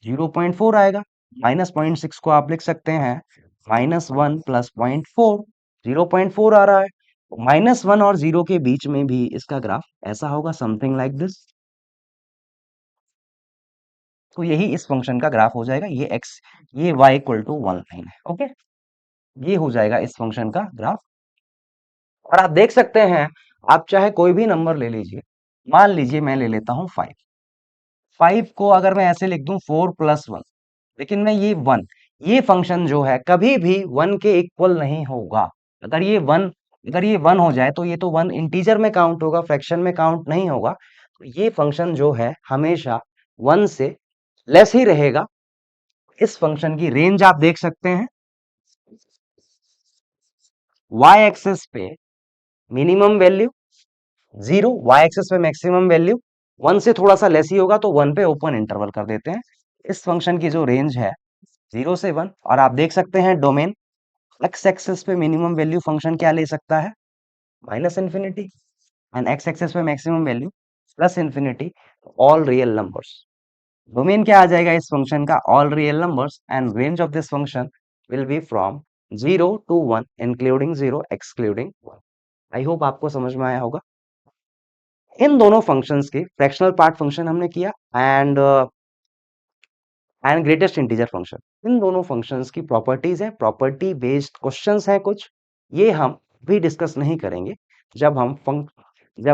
0.4 आएगा। -0.6 को आप लिख सकते हैं -1 प्लस 0.4, 0.4 आ रहा है। -1 और 0 के बीच में भी इसका ग्राफ ऐसा होगा, समथिंग लाइक दिस। तो यही इस फंक्शन का ग्राफ हो जाएगा। ये y इक्वल टू 1 लाइन है। ओके, ये हो जाएगा इस फंक्शन का ग्राफ। और आप देख सकते हैं, आप चाहे कोई भी नंबर ले लीजिए, मान लीजिए मैं ले लेता हूं 5। 5 को अगर मैं ऐसे लिख दूं 4+1, लेकिन मैं ये फंक्शन जो है कभी भी 1 के इक्वल नहीं होगा। अगर ये 1 अगर ये 1 हो जाए तो ये तो 1 इंटीजर में काउंट होगा, फ्रैक्शन में काउंट नहीं होगा। तो ये फंक्शन जो है हमेशा 1 से लेस ही रहेगा। इस फंक्शन की रेंज आप देख सकते हैं, y एक्सिस पे मिनिमम वैल्यू 0, y एक्सिस पे मैक्सिमम वैल्यू 1 से थोड़ा सा लेस ही होगा, तो 1 पे ओपन इंटरवल कर देते हैं। इस फंक्शन की जो रेंज है 0 से 1, और आप देख सकते हैं डोमेन x एक्सिस पे मिनिमम वैल्यू फंक्शन क्या ले सकता है, -∞, एंड x एक्सिस पे maximum value +∞, all real numbers. Domain क्या आ जाएगा इस फंक्शन का, all real numbers, and range of this function will B from 0 to 1 including 0 excluding 1। I hope आपको समझ में आया होगा। इन दोनों फंक्शंस के फ्रैक्शनल पार्ट फंक्शन हमने किया, एंड ग्रेटेस्ट इंटीजर फंक्शन। इन दोनों फंक्शंस की प्रॉपर्टीज है, प्रॉपर्टी बेस्ड क्वेश्चंस हैं कुछ, ये हम भी डिस्कस नहीं करेंगे। जब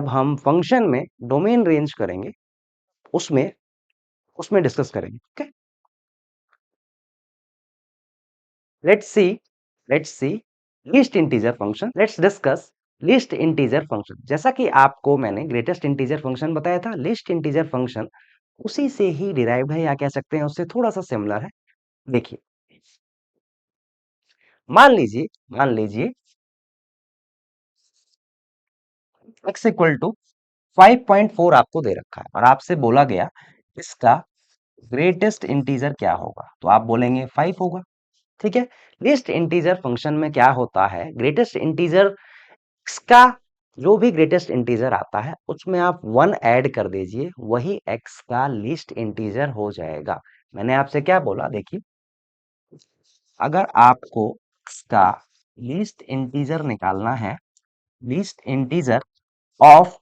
हम फंक्शन में डोमेन रेंज करेंगे, उसमें उसमें डिस्कस करेंगे। Okay, let's see let's see least integer function, let's discuss least integer function. जैसा कि आपको मैंने ग्रेटेस्ट इंटीजर फंक्शन बताया था, लीस्ट इंटीजर फंक्शन उसी से ही डिराइव्ड है, या कह सकते हैं उससे थोड़ा सा सिमिलर है। देखिए, मान लीजिए x इक्वल टू 5.4 आपको दे रखा है और आपसे बोला गया इसका ग्रेटेस्ट इंटीजर क्या होगा, तो आप बोलेंगे 5 होगा। ठीक है, लीस्ट इंटीजर फंक्शन में क्या होता है, ग्रेटेस्ट इंटीजर x का जो भी ग्रेटेस्ट इंटीजर आता है उसमें आप 1 ऐड कर दीजिए, वही x का लीस्ट इंटीजर हो जाएगा। मैंने आपसे क्या बोला, देखिए, अगर आपको x का लीस्ट इंटीजर निकालना है, लीस्ट इंटीजर ऑफ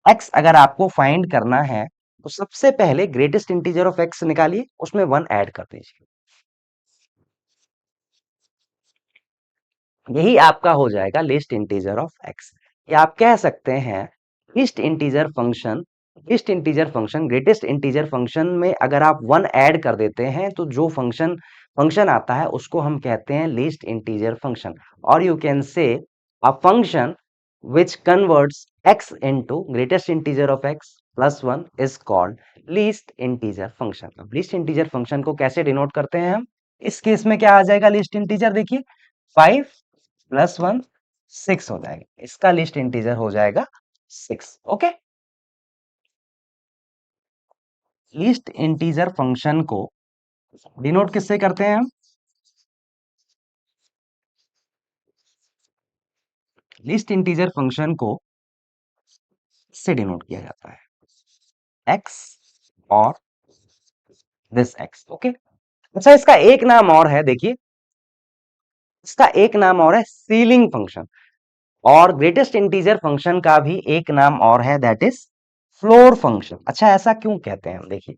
x अगर आपको फाइंड करना है, तो सबसे पहले ग्रेटेस्ट इंटीजर ऑफ x निकालिए, उसमें 1 ऐड कर दीजिए, यही आपका हो जाएगा लिस्ट इंटीजर ऑफ x। या आप कह सकते हैं list integer function, list integer function greatest integer function में अगर आप 1 ऐड कर देते हैं तो जो फंक्शन फंक्शन आता है उसको हम कहते हैं लिस्ट इंटीजर फंक्शन। और you can say a function which converts x into greatest integer of x plus 1 is called least integer function। अब least integer function को कैसे डिनोट करते हैं हम, इस केस में क्या आ जाएगा least integer, देखिए 5 प्लस 1 6 हो जाएगा, इसका लिस्ट इंटीजर हो जाएगा 6। ओके, लिस्ट इंटीजर फंक्शन को डिनोट किससे करते हैं हम, लिस्ट इंटीजर फंक्शन को इससे डिनोट किया जाता है x और दिस x। ओके, अच्छा, इसका एक नाम और है, देखिए इसका एक नाम और है सीलिंग फंक्शन, और ग्रेटेस्ट इंटीजर फंक्शन का भी एक नाम और है, दैट इज फ्लोर फंक्शन। अच्छा, ऐसा क्यों कहते हैं हम, देखिए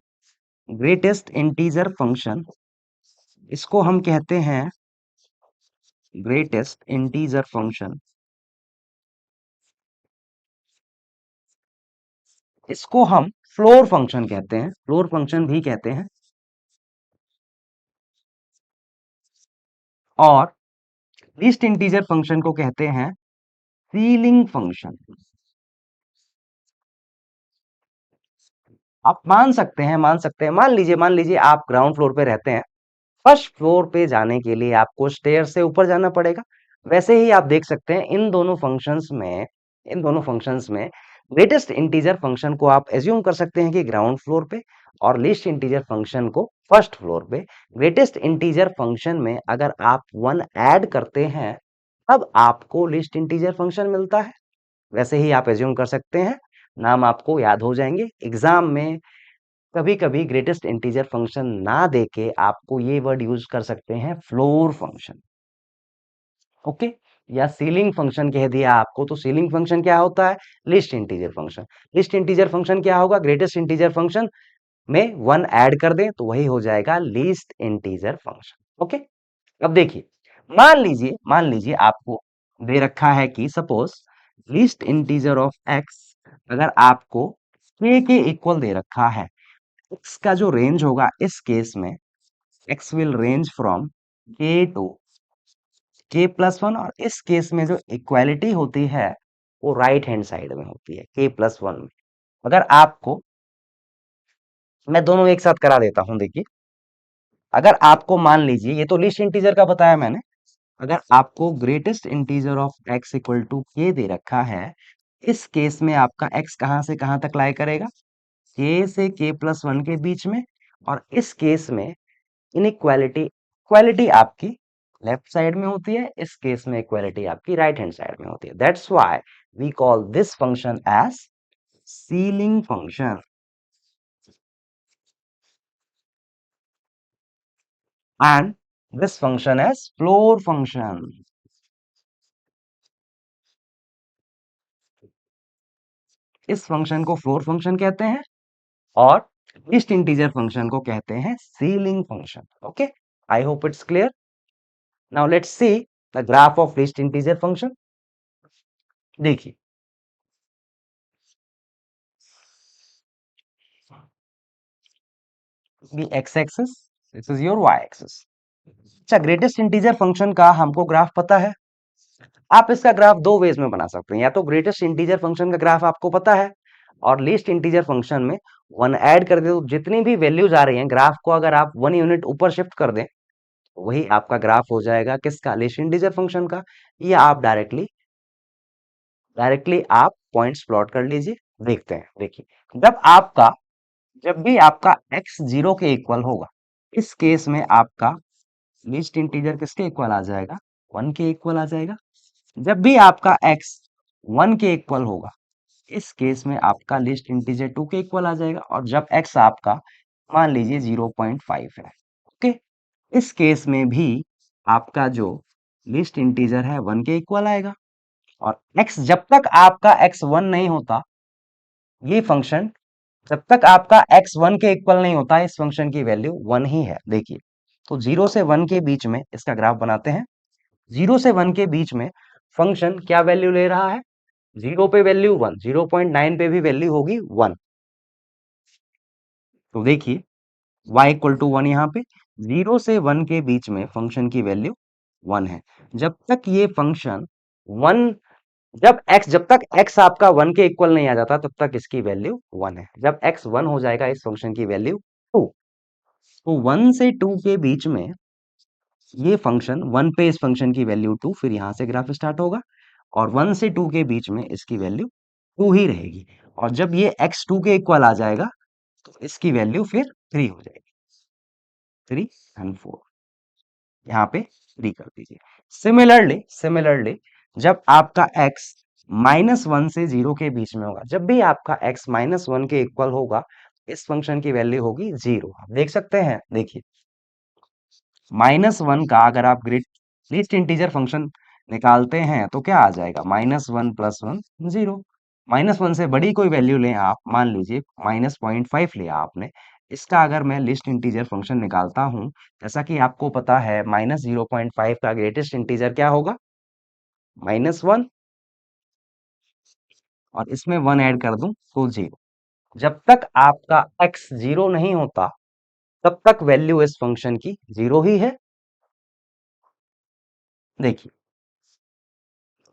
ग्रेटेस्ट इंटीजर फंक्शन, इसको हम कहते हैं ग्रेटेस्ट इंटीजर फंक्शन, इसको हम फ्लोर फंक्शन कहते हैं, फ्लोर फंक्शन भी कहते हैं, और लीस्ट इंटीजर फंक्शन को कहते हैं सीलिंग फंक्शन। आप मान सकते हैं, मान लीजिए आप ग्राउंड फ्लोर पे रहते हैं, फर्स्ट फ्लोर पे जाने के लिए आपको स्टेयर से ऊपर जाना पड़ेगा। वैसे ही आप देख सकते हैं इन दोनों फंक्शंस में ग्रेटेस्ट इंटीजर फंक्शन को आप एज्यूम कर सकते हैं कि ग्राउंड फ्लोर पे, और लीस्ट इंटीजर फंक्शन को फर्स्ट फ्लोर पे। ग्रेटेस्ट इंटीजर फंक्शन में अगर आप 1 ऐड करते हैं तब आपको लीस्ट इंटीजर फंक्शन मिलता है। वैसे ही आप एज्यूम कर सकते हैं, नाम आपको याद हो जाएंगे। एग्जाम में कभी कभी ग्रेटेस्ट इंटीजर फंक्शन ना देके आपको ये वर्ड यूज कर सकते हैं, फ्लोर फंक्शन। ओके, या सीलिंग फंक्शन कह दिया आपको, तो सीलिंग फंक्शन क्या होता है, list integer function. List integer function क्या होगा, ग्रेटेस्ट इंटीजर फंक्शन में 1 ऐड कर दें तो वही हो जाएगा लीस्ट इंटीजर फंक्शन। ओके, अब देखिए, मान लीजिए आपको दे रखा है कि suppose least integer of x अगर आपको k के इक्वल दे रखा है, x का जो रेंज होगा इस केस में x will range from k to k plus 1, और इस केस में जो इक्वालिटी होती है वो राइट हैंड साइड में होती है k प्लस 1 में। अगर आपको, मैं दोनों एक साथ करा देता हूं, देखिए अगर आपको मान लीजिए, ये तो लिस्ट इंटीजर का बताया मैंने, अगर आपको greatest integer of x equal to k दे रखा है, इस केस में आपका x कहां से कहां तक लाई करेगा, k से k प्लस 1 के बीच में। और इस केस में इनइक्वालिटी इक्वालिटी आपकी लेफ्ट साइड में होती है, इस केस में इक्वालिटी आपकी राइट हैंड साइड में होती है। That's why we call this function as ceiling function and this function as floor function. इस फंक्शन को फ्लोर फंक्शन कहते हैं और लिस्ट इंटीजर फंक्शन को कहते हैं ceiling function. Okay, I hope it's clear. Now let's see the graph of least integer function. देखिए, the x-axis, this is your y-axis। अच्छा, ग्रेटेस्ट इंटीजर फंक्शन का हमको ग्राफ पता है, आप इसका ग्राफ दो वेज में बना सकते हैं, या तो ग्रेटेस्ट इंटीजर फंक्शन का ग्राफ आपको पता है और लीस्ट इंटीजर फंक्शन में वन ऐड कर दे, तो जितनी भी वैल्यूज आ रही हैं ग्राफ को अगर आप वन यूनिट ऊपर शिफ्ट कर दें तो वही आपका ग्राफ हो जाएगा किसका, लीस्ट इंटीजर फंक्शन का। या आप डायरेक्टली डायरेक्टली आप पॉइंट्स प्लॉट कर लीजिए। देखते हैं, देखिए जब भी आपका x जीरो के इक्वल होगा, इस केस में आपका लीस्ट इंटीजर किसके इक्वल आ जाएगा, वन के इक्वल आ जाएगा। जब भी आपका x वन के इक्वल होगा, इस केस में आपका लीस्ट इंटीजर टू के इक्वल आ जाएगा। और जब x आपका मान लीजिए 0.5 है, ओके, इस केस में भी आपका जो लीस्ट इंटीजर है वन के इक्वल आएगा। और x जब तक आपका x वन नहीं होता, ये फंक्शन जब तक आपका x वन के इक्वल नहीं होता, इस फंक्शन की वैल्यू वन ही है। देखिए, तो जीरो से वन के बीच में इसका ग्राफ बनाते हैं। जीरो से वन के बीच में फंक्शन क्या वैल्यू ले रहा है, जीरो पे वैल्यू वन, 0.9 पे भी वैल्यू होगी वन। तो देखिए y इक्वल टू वन, यहाँ पे जीरो से वन के बीच में फंक्शन की वैल्यू वन है। जब तक ये फंक्शन वन जब तक x आपका वन के इक्वल नहीं आ जाता, तब तक इसकी वैल्यू वन है। जब x वन हो जाएगा, इस फंक्शन की वैल्यू टू। तो वन से टू के बीच में ये फंक्शन वन पे, इस फंक्शन की वैल्यू टू, फिर यहां से ग्राफ स्टार्ट होगा। और वन से टू के बीच में इसकी वैल्यू टू ही रहेगी। और जब ये x टू के इक्वल आ जाएगा तो इसकी वैल्यू फिर थ्री हो जाएगी, थ्री एंड फोर, यहाँ पे थ्री कर दीजिए। सिमिलरली जब आपका x माइनस वन से जीरो के बीच में होगा, जब भी आपका x माइनस वन के इक्वल होगा, इस फंक्शन की वैल्यू होगी जीरो। आप देख सकते हैं, देखिए माइनस वन का अगर आप ग्रेट लीस्ट इंटीजर फंक्शन निकालते हैं तो क्या आ जाएगा, minus one plus one, zero. Minus one से बड़ी कोई वैल्यू लें आप, मान लीजिए माइनस पॉइंट फाइव लिया आपने, इसका अगर मैं लिस्ट इंटीजर फंक्शन निकालता हूं, जैसा कि आपको पता है माइनस 0.5 का ग्रेटेस्ट इंटीजर क्या होगा, माइनस वन, और इसमें वन ऐड कर दूं तो जीरो। जब तक आपका x जीरो नहीं होता, तब तक वैल्यू इस फंक्शन की जीरो ही है। देखिए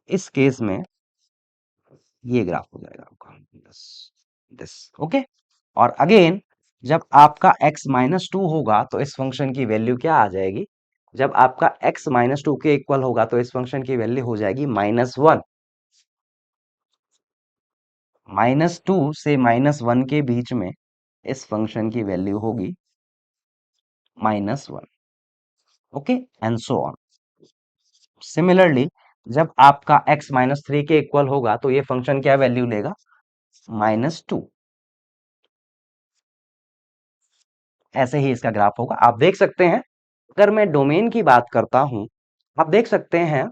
इस केस में ये ग्राफ हो जाएगा आपका दिस दिस, ओके। और अगेन जब आपका x माइनस टू होगा तो इस फंक्शन की वैल्यू क्या आ जाएगी, जब आपका x माइनस टू के इक्वल होगा तो इस फंक्शन की वैल्यू हो जाएगी माइनस वन। माइनस टू से माइनस वन के बीच में इस फंक्शन की वैल्यू होगी minus one, okay, and so on. Similarly जब आपका x माइनस थ्री के इक्वल होगा तो ये फंक्शन क्या वैल्यू लेगा, माइनस टू। ऐसे ही इसका ग्राफ होगा। आप देख सकते हैं, अगर मैं डोमेन की बात करता हूं, आप देख सकते हैं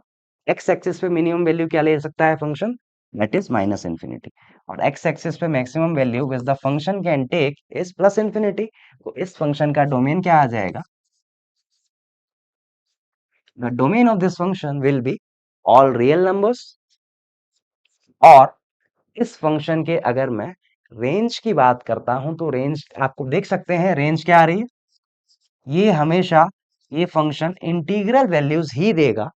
एक्स एक्सिस पे मिनिमम वैल्यू क्या ले सकता है function, that is minus infinity. और एक्स एक्सिस पे maximum value which the function can take is plus infinity. तो इस फंक्शन का डोमेन क्या आ जाएगा, the domain of this function will be all real numbers. और इस फंक्शन के अगर मैं रेंज की बात करता हूं, तो रेंज आपको देख सकते हैं, रेंज क्या आ रही है, ये हमेशा ये फंक्शन इंटीग्रल वैल्यूज ही देगा।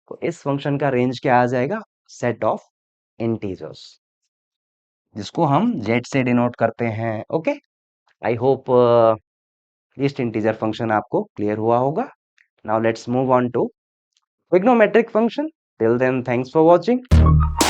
तो इस फंक्शन का रेंज क्या आ जाएगा, सेट ऑफ इंटीजर्स, जिसको हम z से डिनोट करते हैं, okay. I hope least integer function आपको क्लियर हुआ होगा। Now let's move on to trigonometric function. Till then thanks for watching.